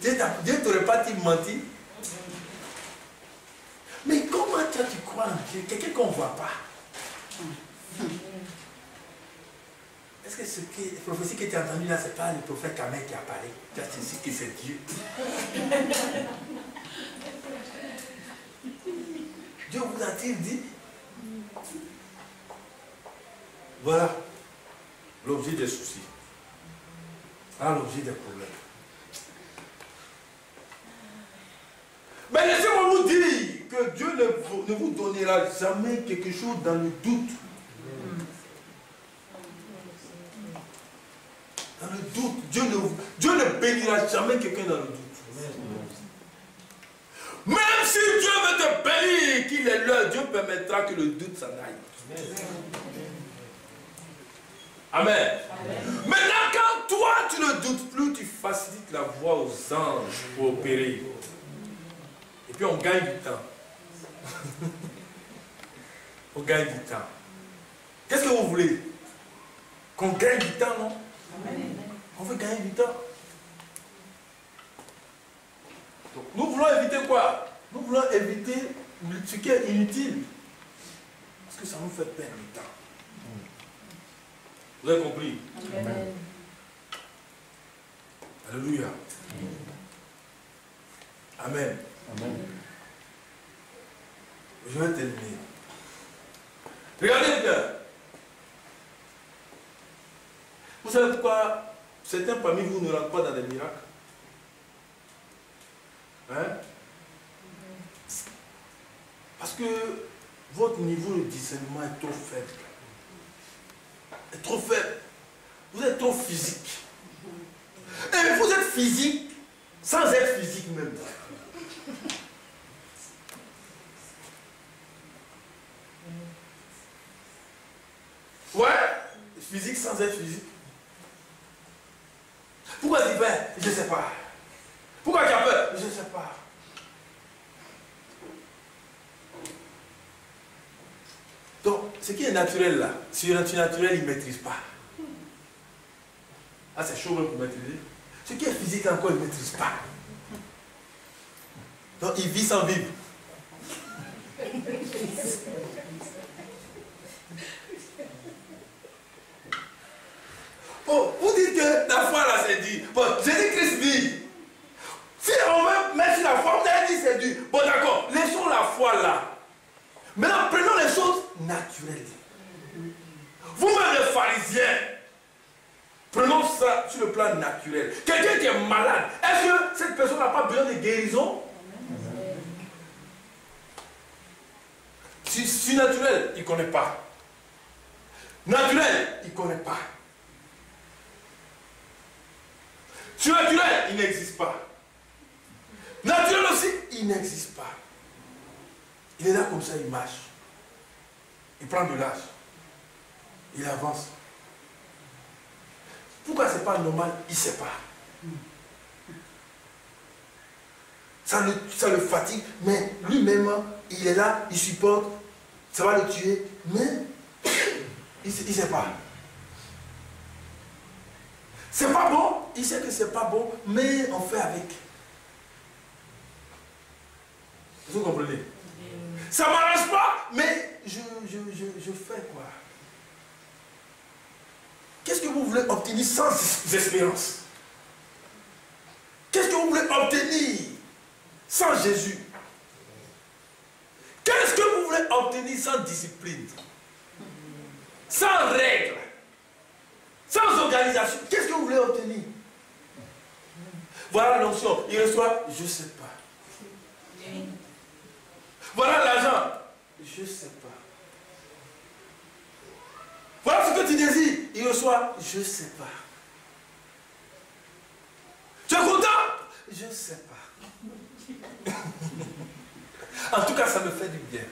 Speaker 1: Dieu ne t'aurait pas dit menti? Mais comment toi tu crois en Dieu? Quelqu'un qu'on ne voit pas. Est-ce que la prophétie que tu as entendue là, ce n'est pas le prophète Kamel qui a parlé? Tu as dit que c'est Dieu. Dieu vous a-t-il dit? Voilà l'objet des soucis. Voilà l'objet des problèmes. Mais laissez-moi vous dire que Dieu ne vous donnera jamais quelque chose dans le doute. Dans le doute, Dieu ne bénira jamais quelqu'un dans le doute. Même si Dieu veut te bénir, qu'il est l'heure, Dieu permettra que le doute s'en aille. Amen. Maintenant, quand toi tu ne doutes plus, tu facilites la voie aux anges pour opérer. Et puis on gagne du temps. On gagne du temps. Qu'est-ce que vous voulez? Qu'on gagne du temps, non? On veut gagner du temps. Donc, nous voulons éviter quoi? Nous voulons éviter ce qui est inutile. Parce que ça nous fait perdre du temps. Vous avez compris?
Speaker 3: Amen.
Speaker 1: Alléluia. Amen.
Speaker 2: Amen.
Speaker 1: Je vais terminer. Regardez bien. Vous savez pourquoi certains parmi vous ne rentrent pas dans des miracles? Hein? Parce que votre niveau de discernement est trop faible. Est trop faible. Vous êtes trop physique. Et vous êtes physique sans être physique même. Ouais, physique sans être physique. Pourquoi tu fais? Je ne sais pas. Pourquoi tu as peur? Je ne sais pas. Donc, ce qui est naturel là, surnaturel, il ne maîtrise pas. Ah, c'est chaud même pour maîtriser. Ce qui est physique encore, il ne maîtrise pas. Donc, il vit sans vivre.
Speaker 4: Bon, vous dites que la foi là c'est dur. Bon, Jésus-Christ dit, si on veut mettre sur la foi, on a dit c'est dur. Bon d'accord, laissons la foi là. Maintenant, prenons les choses naturelles. Vous-même les pharisiens, prenons ça sur le plan naturel. Quelqu'un qui est malade, est-ce que cette personne n'a pas besoin de guérison? Si naturel, il ne connaît pas. Naturel, il ne connaît pas. Surnaturel, il n'existe pas. Naturel aussi, il n'existe pas. Il est là comme ça, il marche. Il prend de l'âge. Il avance. Pourquoi ce n'est pas normal? Il ne sait pas. Ça le fatigue, mais lui-même, il est là, il supporte, ça va le tuer, mais il ne sait pas. C'est pas bon, il sait que c'est pas bon, mais on fait avec. Vous comprenez? Ça ne m'arrange pas, mais je fais quoi? Qu'est-ce que vous voulez obtenir sans espérance? Qu'est-ce que vous voulez obtenir sans Jésus? Qu'est-ce que vous voulez obtenir sans discipline? Sans règles? Sans organisation? Qu'est-ce que vous voulez obtenir? Voilà l'onction. Il reçoit, je ne sais pas. Voilà l'argent, je ne sais pas. Voilà ce que tu désires. Il reçoit, je ne sais pas. Tu es content? Je ne sais pas. En tout cas, ça me fait du bien.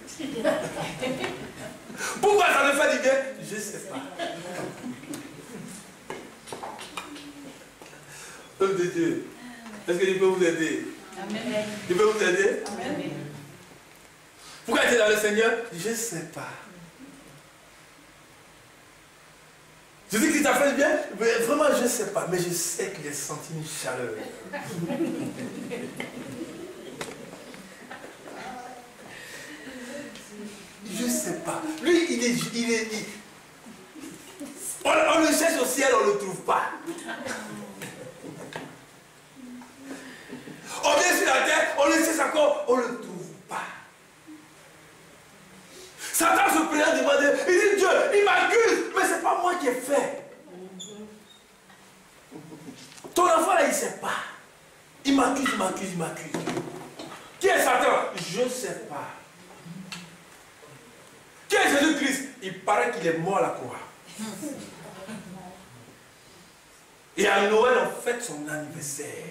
Speaker 4: Pourquoi ça me fait du bien? Je ne sais pas. Homme de Dieu, est-ce que je peux vous aider?
Speaker 3: Amen.
Speaker 4: Je peux vous aider?
Speaker 3: Amen.
Speaker 4: Pourquoi tu es dans le Seigneur? Je ne sais pas. Je dis qu'il t'a fait du bien, mais vraiment je ne sais pas, mais je sais qu'il a senti une chaleur. Je ne sais pas. Lui, on le cherche au ciel, on ne le trouve pas. On vient sur la terre, on le cherche encore, on ne le trouve pas. Satan se présente devant Dieu, il dit Dieu, il m'accuse, mais ce n'est pas moi qui ai fait. Ton enfant là, il ne sait pas. Il m'accuse, il m'accuse, il m'accuse. Qui est Satan? Je ne sais pas. Qui est Jésus-Christ? Il paraît qu'il est mort à la croix. Et à Noël, on fête son anniversaire.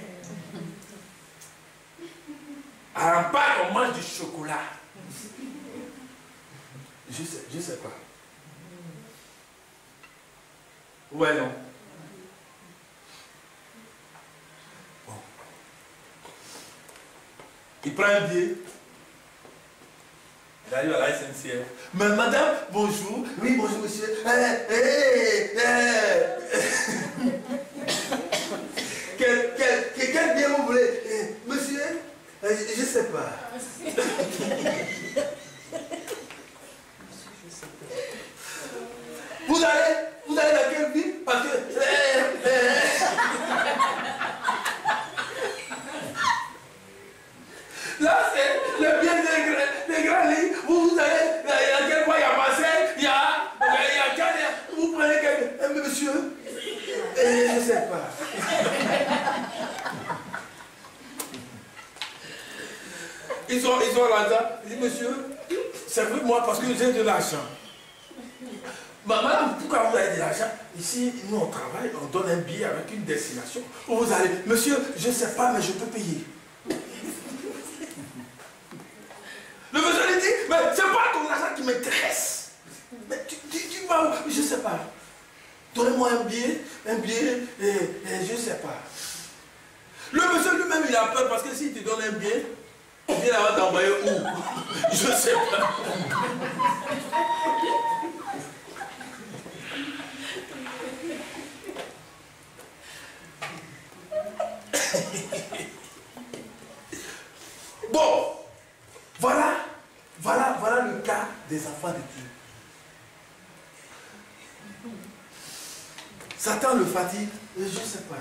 Speaker 4: À Pâques, on mange du chocolat. Je sais pas. Ouais, non. Bon. Il prend un billet. Il arrive à la SNCF. Mais madame, bonjour. Oui, bonjour monsieur. Quel bien vous voulez? Monsieur, je ne sais pas. Vous allez dans quelle ville? Parce que... Là, c'est le bien des grands lits. Vous allez dans quel coin? Il y a Marseille, il y a Cannes. Vous prenez quelqu'un. Monsieur, je ne sais pas. Ils sont là, ils disent, monsieur, servez-moi parce que j'ai de l'argent. Madame, pourquoi vous avez de l'argent? Ici, nous on travaille, on donne un billet avec une destination. Où vous allez, monsieur, je ne sais pas, mais je peux payer. Le monsieur lui dit, mais c'est pas ton argent qui m'intéresse. Mais tu vas où? Je ne sais pas. Donnez-moi un billet, et je ne sais pas. Le monsieur lui-même, il a peur parce que s'il te donne un billet, il va t'envoyer où? Je ne sais pas. Bon, voilà le cas des enfants de Dieu. Satan le fatigue, je ne sais pas.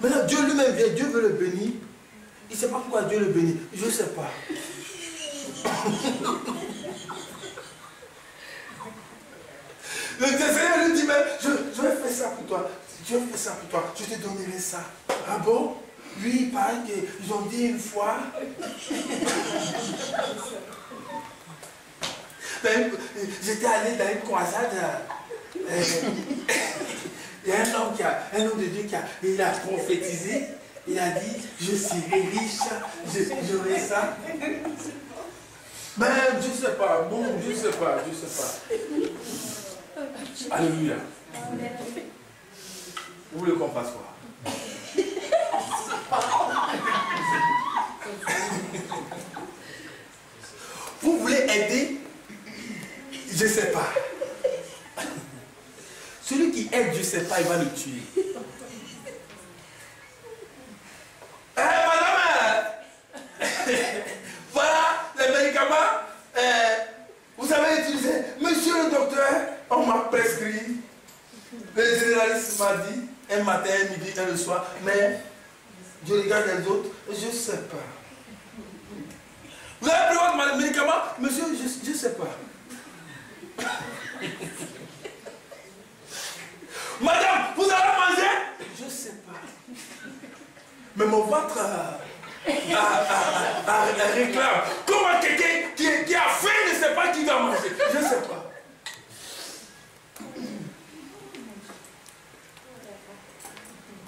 Speaker 4: Maintenant, Dieu lui-même vient, Dieu veut le bénir. Il ne sait pas pourquoi Dieu le bénit, je ne sais pas. Le Seigneur lui dit même, je vais faire ça pour toi. Je vais faire ça pour toi. Je te donnerai ça. Ah bon? Lui, il paraît qu'ils ont dit une fois. J'étais allé dans une croisade. Il y a un homme de Dieu il a prophétisé. Il a dit, je serai riche, j'aurai ça. Mais je ne sais pas. Bon, je ne sais pas. Alléluia. Vous voulez qu'on fasse quoi? Vous voulez aider? Je ne sais pas. Celui qui aide, je ne sais pas, il va le tuer. Madame, voilà les médicaments. Vous avez utilisé. Monsieur le docteur, on m'a prescrit. Le généraliste m'a dit, un matin, un midi, un le soir. Mais je regarde les autres, je ne sais pas. Vous avez pris votre médicament? Monsieur, je ne sais pas. Madame, vous allez manger? Je ne sais pas. Mais mon ventre réclame. Comment quelqu'un qui a faim ne sait pas qui doit manger? Je ne sais pas.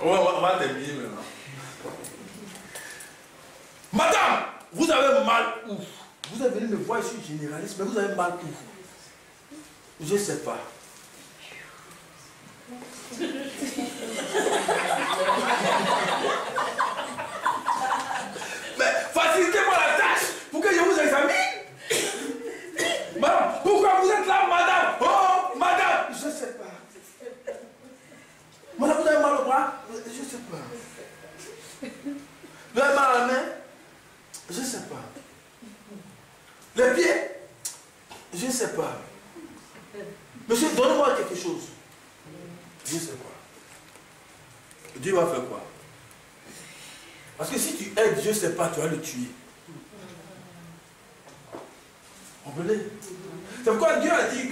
Speaker 4: On va terminer maintenant. Madame, vous avez mal où? Vous avez venu me voir, je suis généraliste, mais vous avez mal où? Je ne sais pas. Mais facilitez-moi la tâche pour que je vous examine. Madame, pourquoi vous êtes là, madame? Oh, madame, je ne sais pas. Madame, vous avez mal au bras? Je ne sais pas. Vous avez mal à la main? Je ne sais pas. Les pieds? Je ne sais pas. Monsieur, donnez-moi quelque chose. Je ne sais pas. Dieu va faire quoi? Parce que si tu aides, je ne sais pas, tu vas le tuer. Comprenez? C'est pourquoi Dieu a dit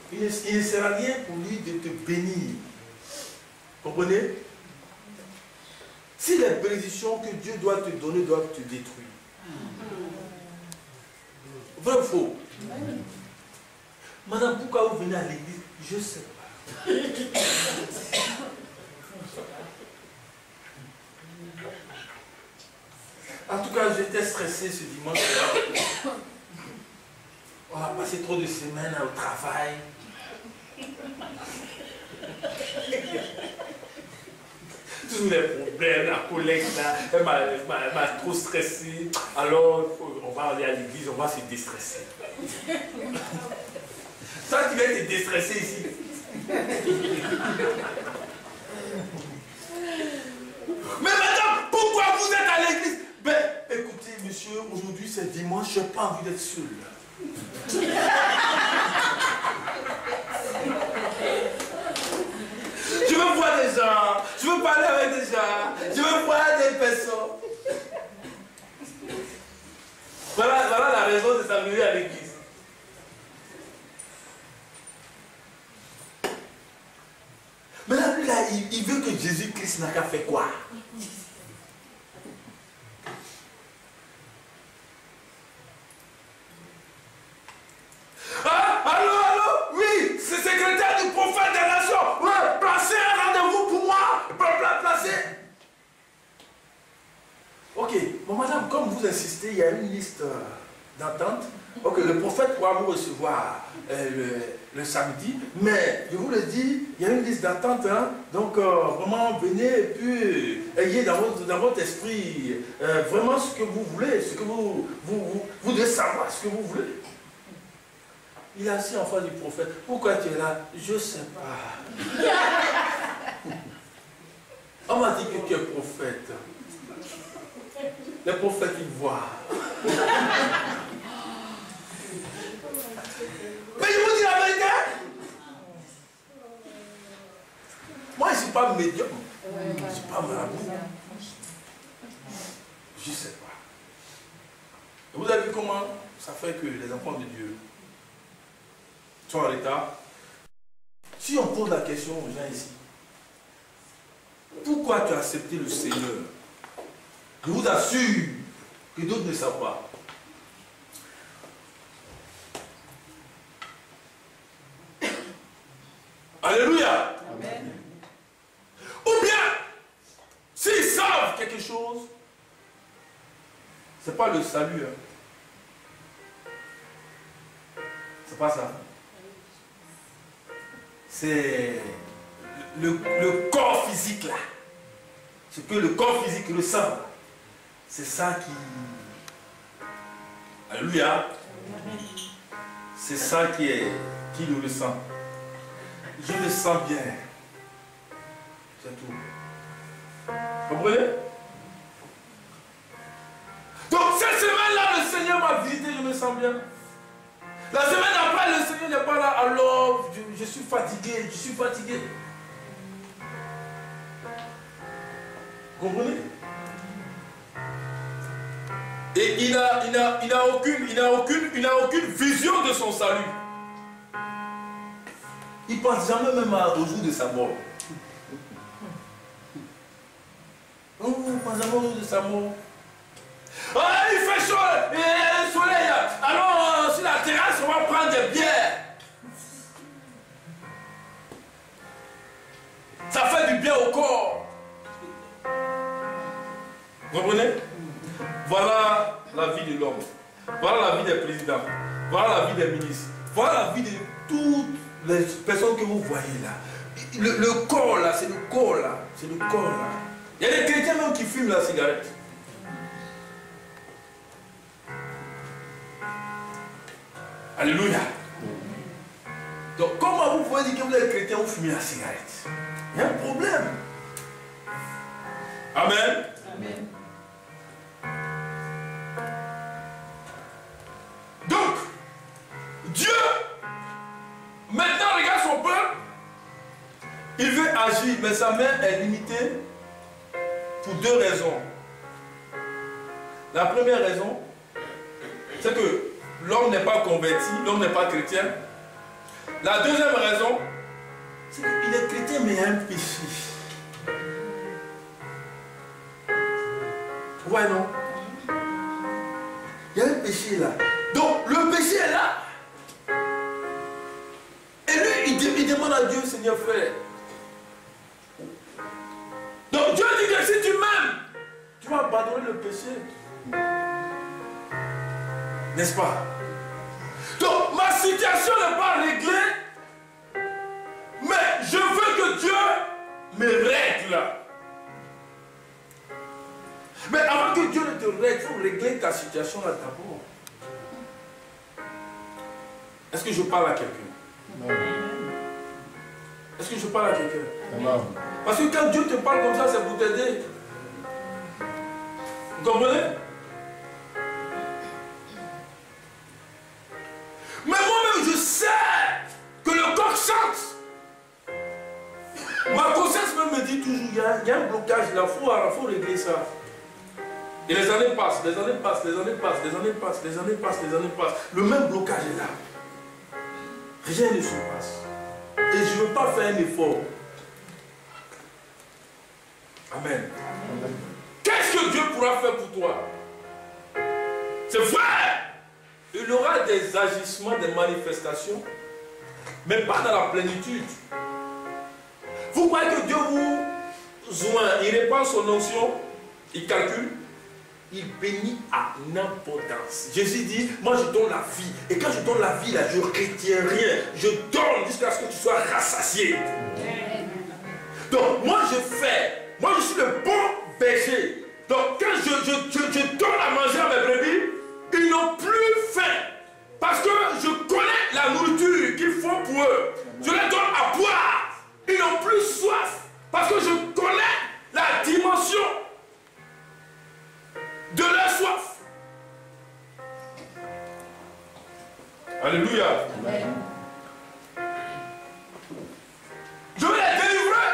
Speaker 4: qu'il ne sera rien pour lui de te bénir. Comprenez? Si les bénédictions que Dieu doit te donner doivent te détruire. Vrai ou faux? Madame, pourquoi vous venez à l'église? Je ne sais pas. En tout cas, j'étais stressé ce dimanche-là. On a passé trop de semaines au travail. Tous les problèmes, la collègue là, elle m'a trop stressé. Alors, on va aller à l'église, on va se déstresser. Toi, tu viens te déstresser ici. Mais madame, pourquoi vous êtes à l'église? Ben, écoutez, monsieur, aujourd'hui c'est dimanche, je n'ai pas envie d'être seul. Je veux voir des gens, je veux parler avec des gens, je veux voir des personnes. Voilà la raison de s'amener à l'église. Mais là, il veut que Jésus-Christ n'a qu'à faire quoi? Allô, oui, c'est secrétaire du prophète des nations. Ouais, placez un rendez-vous pour moi. Placez. Ok, bon madame, comme vous insistez, il y a une liste d'attente. Ok, le prophète pourra vous recevoir le samedi, mais je vous le dis, il y a une liste d'attente, hein, donc vraiment venez et puis ayez dans votre esprit vraiment ce que vous voulez, ce que vous devez savoir, ce que vous voulez. Il est assis en face du prophète. Pourquoi tu es là? Je ne sais pas. On m'a dit que tu es prophète. Les prophètes, ils voient. Mais je vous dis la vérité. pas médium. Je ne suis pas marabout. Je ne sais pas. Et vous avez vu comment ça fait que les enfants de Dieu sont en retard? Si on pose la question aux gens ici, pourquoi tu as accepté le Seigneur? Je vous assure que d'autres ne savent pas. Alléluia.
Speaker 3: Amen.
Speaker 4: Ou bien, s'ils savent quelque chose, c'est pas le salut. Hein. C'est pas ça. C'est le corps physique là. Ce que le corps physique ressent. C'est ça qui... Alléluia. C'est ça qui nous ressent. Je me sens bien. C'est tout. Vous comprenez? Donc cette semaine-là, le Seigneur m'a visité, je me sens bien. La semaine après, le Seigneur n'est pas là, alors je suis fatigué, je suis fatigué. Vous comprenez? Et il n'a aucune vision de son salut. Il pense jamais même au jour de sa mort. Oh, il pense jamais au jour de sa mort. Ah, il fait chaud, il y a le soleil. Alors, sur la terrasse, on va prendre des bières. Ça fait du bien au corps. Vous comprenez? Voilà la vie de l'homme. Voilà la vie des présidents. Voilà la vie des ministres. Voilà la vie de toutes les personnes que vous voyez là. Le corps là, c'est le corps là. C'est le corps là. Il y a des chrétiens même qui fument la cigarette. Alléluia. Donc comment vous pouvez dire que vous êtes chrétien, vous fumez la cigarette? Il y a un problème. Amen.
Speaker 3: Amen.
Speaker 4: Donc, Dieu, maintenant regarde son peuple, il veut agir, mais sa main est limitée pour deux raisons. La première raison, c'est que l'homme n'est pas converti, l'homme n'est pas chrétien. La deuxième raison, c'est qu'il est chrétien, mais il y a un péché. Ouais, non? Il y a un péché là. Donc, le péché est là. Et lui, il demande à Dieu, Seigneur frère. Donc, Dieu dit que si tu m'aimes, tu vas abandonner le péché. N'est-ce pas? Donc, ma situation n'est pas réglée, mais je veux que Dieu me règle. Mais avant que Dieu ne te règle, il faut régler ta situation là d'abord. Est-ce que je parle à quelqu'un? Est-ce que je parle à quelqu'un? Parce que quand Dieu te parle comme ça, c'est pour t'aider. Vous comprenez? Mais moi-même, je sais que le corps chante. Ma conscience même me dit toujours, il y a un blocage là, il faut régler ça. Et les années passent, les années passent, les années passent, les années passent, les années passent, les années passent. Le même blocage est là. Rien ne se passe. Et je ne veux pas faire un effort. Amen. Qu'est-ce que Dieu pourra faire pour toi? C'est vrai. Il y aura des agissements, des manifestations, mais pas dans la plénitude. Vous croyez que Dieu vous joint, il répand son onction, il calcule, il bénit à n'importance. Jésus dit, moi je donne la vie. Et quand je donne la vie, là, je ne retiens rien. Je donne jusqu'à ce que tu sois rassasié. Donc moi je fais, moi je suis le bon berger. Donc quand je donne à manger à mes brebis, ils n'ont plus faim. Parce que je connais la nourriture qu'il faut pour eux. Je les donne à boire. Ils n'ont plus soif. Parce que je connais la dimension de leur soif. Alléluia.
Speaker 3: Amen.
Speaker 4: Je vais les délivrer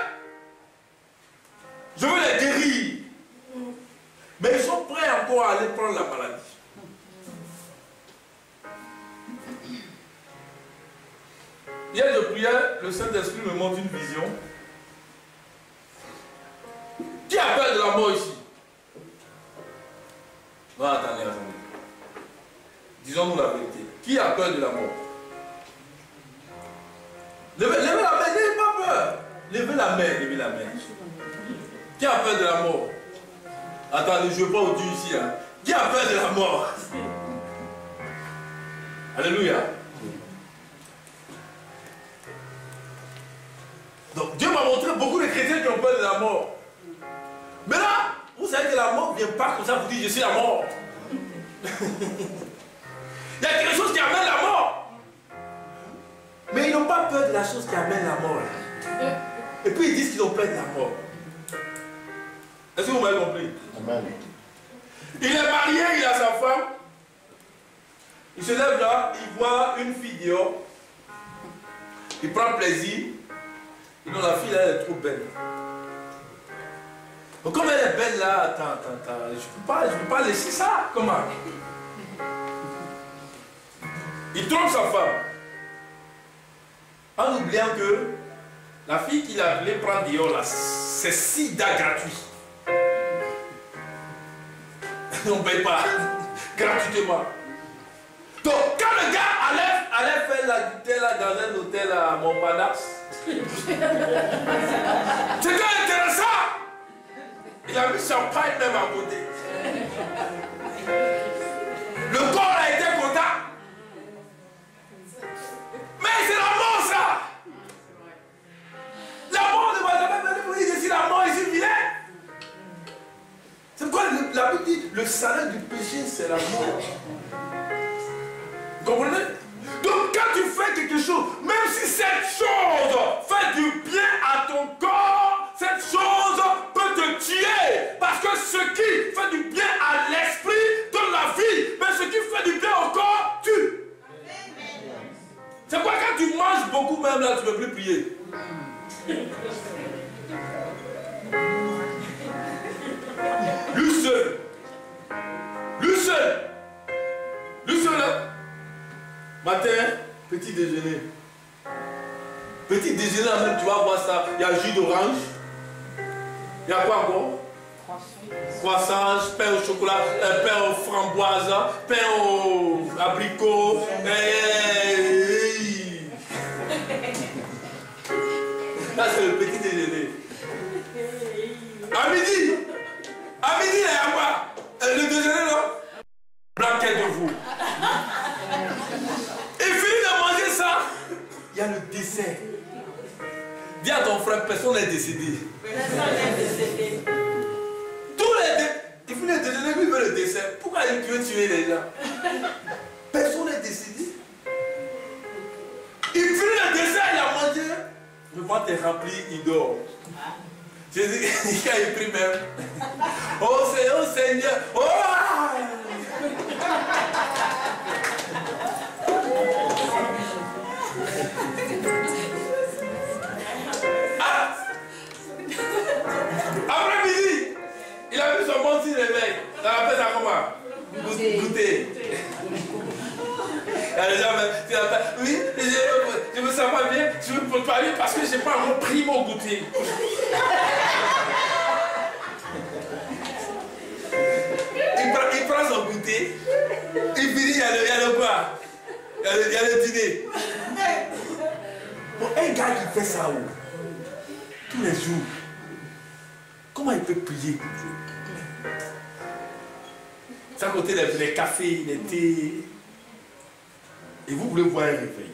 Speaker 4: Hier, je priais, le Saint-Esprit me montre une vision. Qui a peur de la mort ici? Non, attendez. Disons-nous la vérité. Qui a peur de la mort? Levez la main, n'ayez pas peur. Levez la main. Qui a peur de la mort? Attendez, je ne veux pas au Dieu ici. Hein. Qui a peur de la mort? Alléluia. Donc Dieu m'a montré beaucoup de chrétiens qui ont peur de la mort. Mais là, vous savez que la mort ne vient pas comme ça, vous dites je suis la mort. Il y a quelque chose qui amène la mort. Mais ils n'ont pas peur de la chose qui amène la mort. Et puis ils disent qu'ils ont peur de la mort. Est-ce que vous m'avez compris?
Speaker 5: Amen.
Speaker 4: Il est marié, il a sa femme. Il se lève là, il voit une fille dehors. Il prend plaisir. Et donc la fille là, elle est trop belle. Donc comme elle est belle là, attends, je ne peux pas laisser ça. Comment? Il trompe sa femme. En oubliant que la fille qu'il a voulu prendre dehors là, c'est sida gratuit. On ne paye pas gratuitement. Donc quand le gars allait faire la goûter là dans un hôtel à Montparnasse, c'était intéressant. Il a mis champagne même à côté. Le corps a été content. Mais c'est la mort ça. La mort ne va jamais venir pour dire que si la mort est si vilaine. C'est pourquoi la Bible dit le salaire du péché c'est la mort. Vous comprenez? Donc quand tu fais quelque chose, même si cette chose fait du bien à ton corps, cette chose peut te tuer. Parce que ce qui fait du bien à l'esprit donne la vie, mais ce qui fait du bien au corps tue. C'est pourquoi quand tu manges beaucoup même là, tu ne peux plus prier. Lui seul là. Matin, petit déjeuner. Petit déjeuner, même tu vas voir ça. Il y a jus d'orange. Il y a quoi encore? Croissant, pain au chocolat, pain aux framboises, pain aux abricots. Là, c'est le petit déjeuner. À midi, il y a quoi? Le déjeuner, là? Blanquette de veau. Et fini de manger ça, il y a le dessert. Dis à ton frère, personne n'est décédé. Tous les il finit de déjeuner, lui veut le dessert. Pourquoi il veut tuer les gens? Personne n'est décédé. Il finit le dessert, il a mangé. Le ventre est rempli, il dort. Jésus, il a pris même. Oh Seigneur, oh! Après midi, il a vu son bon petit réveil. Dans la tête à comment? Goûter. Il y a des gens qui appellent. Oui, je me sens pas bien. Je ne peux pas aller parce que je n'ai pas encore pris mon goûter. Il prend son goûter. Il finit, il y a le quoi? Il y a le dîner. Bon, un gars qui fait ça où? Tous les jours. Comment il peut prier pour Dieu? C'est à côté des cafés, des thés. Et vous voulez voir un réveil.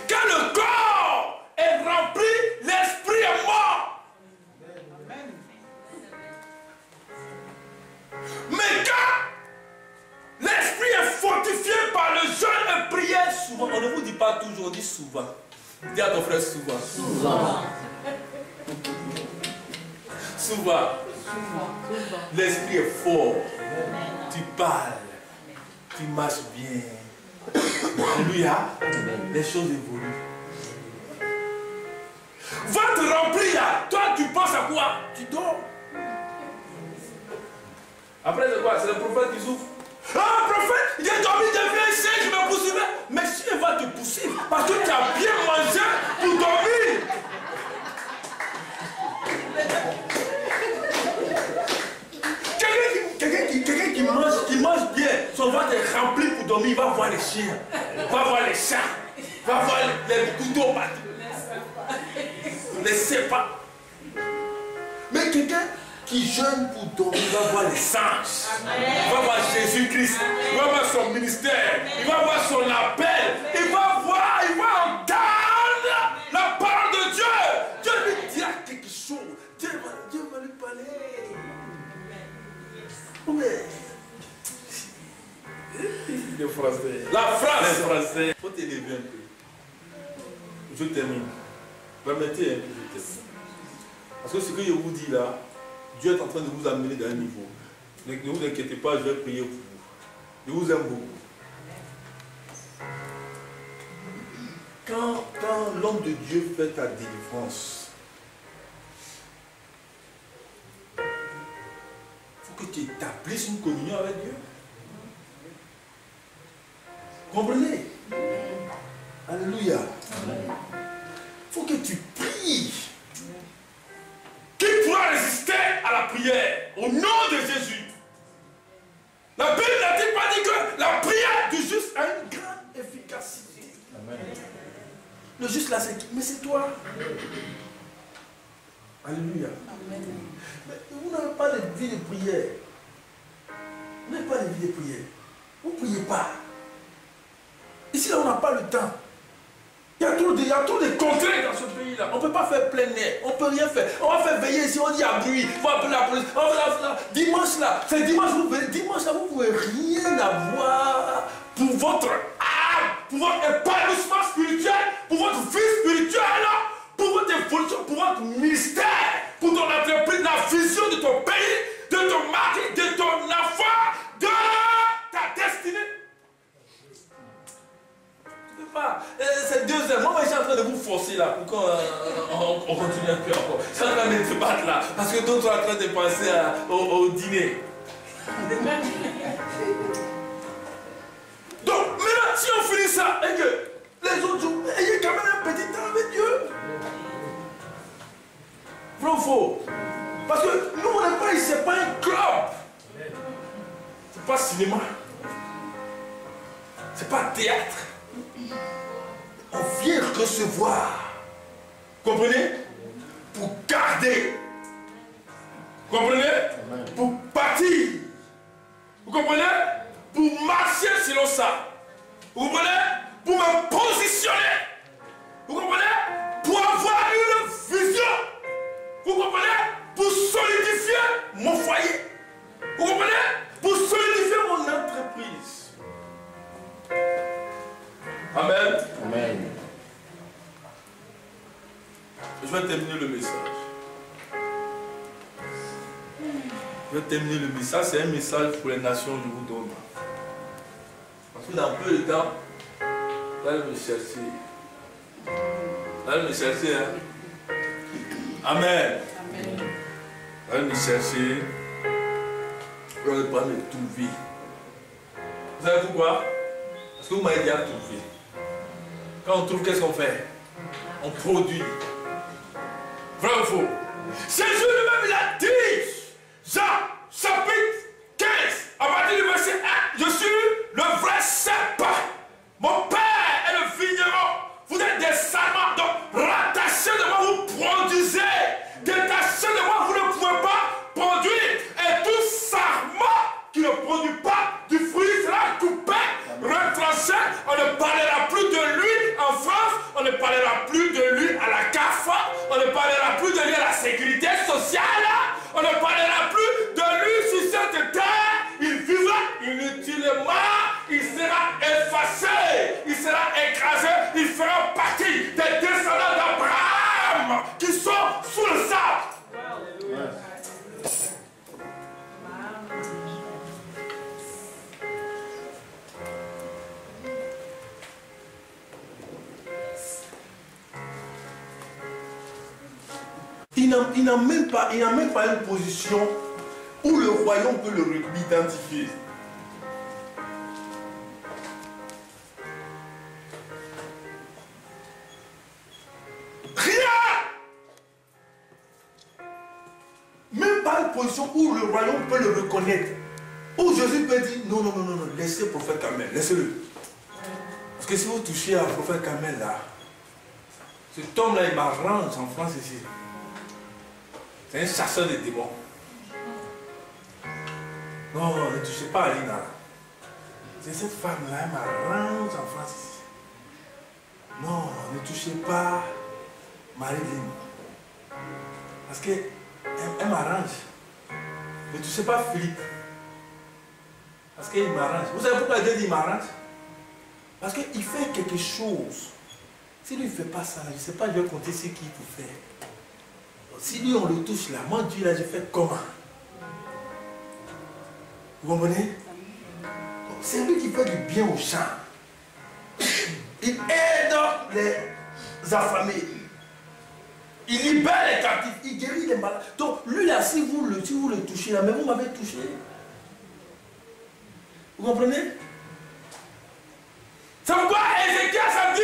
Speaker 4: Quand le corps est rempli, l'esprit est mort. Mais quand l'esprit est fortifié par le jeûne et prière, souvent, on ne vous dit pas toujours, on dit souvent. Dis à ton frère souvent. Souvent. L'esprit est fort. Tu parles. Tu marches bien. Alléluia. Les choses évoluent. Va te remplir là. Toi, tu penses à quoi? Tu dors. Après, c'est quoi? C'est le prophète qui souffre. Ah, prophète, j'ai dormi, j'ai ventre est rempli pour dormir, il va voir les chiens, va voir les chats, va voir les couteaux partout. Ne laissez pas. Mais quelqu'un qui jeûne pour dormir, il va voir les singes. Il va voir Jésus-Christ. Il va voir son ministère. Il va voir son appel. Il va voir, il va entendre la parole de Dieu. Dieu lui dira quelque chose. Dieu va lui parler. Oui.
Speaker 5: Le français.
Speaker 4: La phrase.
Speaker 5: Le français.
Speaker 4: Il faut t'élever un peu. Je termine. Permettez un peu, je termine. Parce que ce que je vous dis là, Dieu est en train de vous amener dans un niveau. Ne vous inquiétez pas, je vais prier pour vous. Je vous aime beaucoup. Quand l'homme de Dieu fait ta délivrance, il faut que tu établisses une communion avec Dieu. Comprenez? Alléluia. Il faut que tu pries. Qui pourra résister à la prière au nom de Jésus? La Bible n'a-t-il pas dit que la prière du juste a une grande efficacité? Amen. Le juste là, mais c'est toi. Alléluia. Amen. Mais vous n'avez pas de vie de prière. Vous n'avez pas de vie de prière. Vous ne priez pas. Ici là, on n'a pas le temps. Il y a trop de contraintes dans ce pays-là. On ne peut pas faire plein air. On ne peut rien faire. On va faire veiller ici. On dit à bruit. Il faut appeler la police. Dimanche là, c'est dimanche. Dimanche là, vous ne pouvez rien avoir pour votre âme, pour votre épanouissement spirituel, pour votre vie spirituelle, pour votre évolution, pour votre ministère, pour ton entreprise, la vision de ton pays, de ton mari, de ton enfant, de ta destinée. C'est 2 heures. Moi, je suis en train de vous forcer là pour qu'on continue un peu encore. Je suis en train de se battre là. Parce que d'autres sont en train de penser au dîner. Donc, maintenant, si on finit ça et que les autres jours, ayez quand même un petit temps avec Dieu. Vrai ou faux? Parce que nous, on n'est pas ici, c'est pas un club. C'est pas cinéma. C'est pas théâtre. On vient recevoir. Comprenez? Pour garder. Comprenez? Pour bâtir. Vous comprenez? Pour marcher selon ça. Vous comprenez? Pour me positionner. Vous comprenez? Pour avoir une vision. Vous comprenez? Pour solidifier mon foyer. Vous comprenez? Pour solidifier mon entreprise. Amen.
Speaker 5: Amen.
Speaker 4: Je vais terminer le message. Je vais terminer le message. C'est un message pour les nations, je vous donne. Parce que dans peu de temps, vous allez me chercher. Vous allez me chercher. Hein? Amen.
Speaker 3: Amen.
Speaker 4: Vous allez me chercher. Vous n'allez pas me trouver. Vous savez pourquoi? Parce que vous m'avez déjà trouvé. Quand on trouve, qu'est-ce qu'on fait? On produit. Vrai ou faux? Jésus lui-même, il a dit, Jean, chapitre 15, à partir du verset 1, je suis le vrai cep. Mon Père est le vigneron. Vous êtes des sarments, donc rattachez de moi, vous produisez. Détachez de moi, vous ne pouvez pas produire. Et tout sarment qui ne produit pas du fruit sera coupé, retranché. On ne parlera plus de lui en France, on ne parlera plus de lui à la CAF, on ne parlera plus de lui à la sécurité sociale, on ne parlera plus de lui sur cette terre. Il vivra inutilement, il sera effacé, il sera écrasé, il fera partie des descendants d'Abraham qui sont sous le sable. Il n'a même pas une position où le royaume peut l'identifier. Rien! Même pas une position où le royaume peut le reconnaître. Où Jésus peut dire, non, non, non, non, non, laissez le prophète Carmel, laissez-le. Parce que si vous touchez à prophète Carmel là, cet homme-là, il m'arrange en France ici. C'est un chasseur de démons. Non, ne touchez pas à Lina. C'est cette femme-là, elle m'arrange en France ici. Non, ne touchez pas Marie-Lynn. Parce qu'elle m'arrange. Ne touchez pas Philippe. Parce qu'il m'arrange. Vous savez pourquoi Dieu dit m'arrange? Parce qu'il fait quelque chose. Si lui ne fait pas ça, je ne sais pas, je vais compter ce qu'il peut faire. Si lui on le touche là, moi Dieu là, je fais comment? Vous comprenez? C'est lui qui fait du bien aux gens. Il aide les affamés. Il libère les captifs. Il guérit les malades. Donc lui là, si vous le touchez là, mais vous m'avez touché. Vous comprenez? C'est pourquoi Ézéchiel ça dit,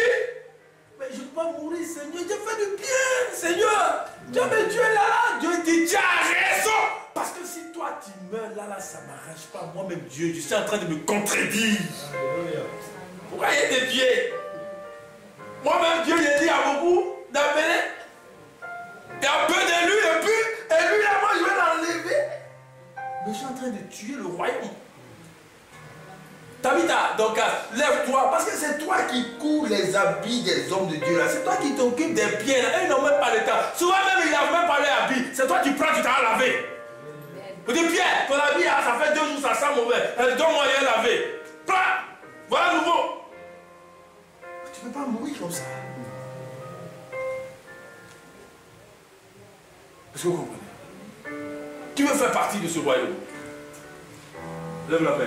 Speaker 4: mais je ne peux pas mourir, Seigneur, j'ai fait du bien, Seigneur. Dieu, mais Dieu est là. Dieu dit, tu as raison. Parce que si toi tu meurs là, ça ne m'arrange pas. Moi-même, Dieu, je suis en train de me contredire. Pourquoi il est dévié? Moi-même, Dieu, j'ai dit à beaucoup d'appeler. Il y a peu d'élus, et lui là, moi, je vais l'enlever. Mais je suis en train de tuer le royaume. Tabitha, donc lève-toi, parce que c'est toi qui cours les habits des hommes de Dieu là. C'est toi qui t'occupes des pieds là. Ils n'ont même pas le temps. Souvent même, ils n'ont même pas les habits. C'est toi qui prends, tu t'en lavé. Je dis, Pierre, ton habit là, ça fait 2 jours, ça sent mauvais. Donne-moi rien laver. Prends, voilà nouveau. Tu ne peux pas mourir comme ça. Est-ce que vous comprenez? Qui veut faire partie de ce royaume? Lève la main.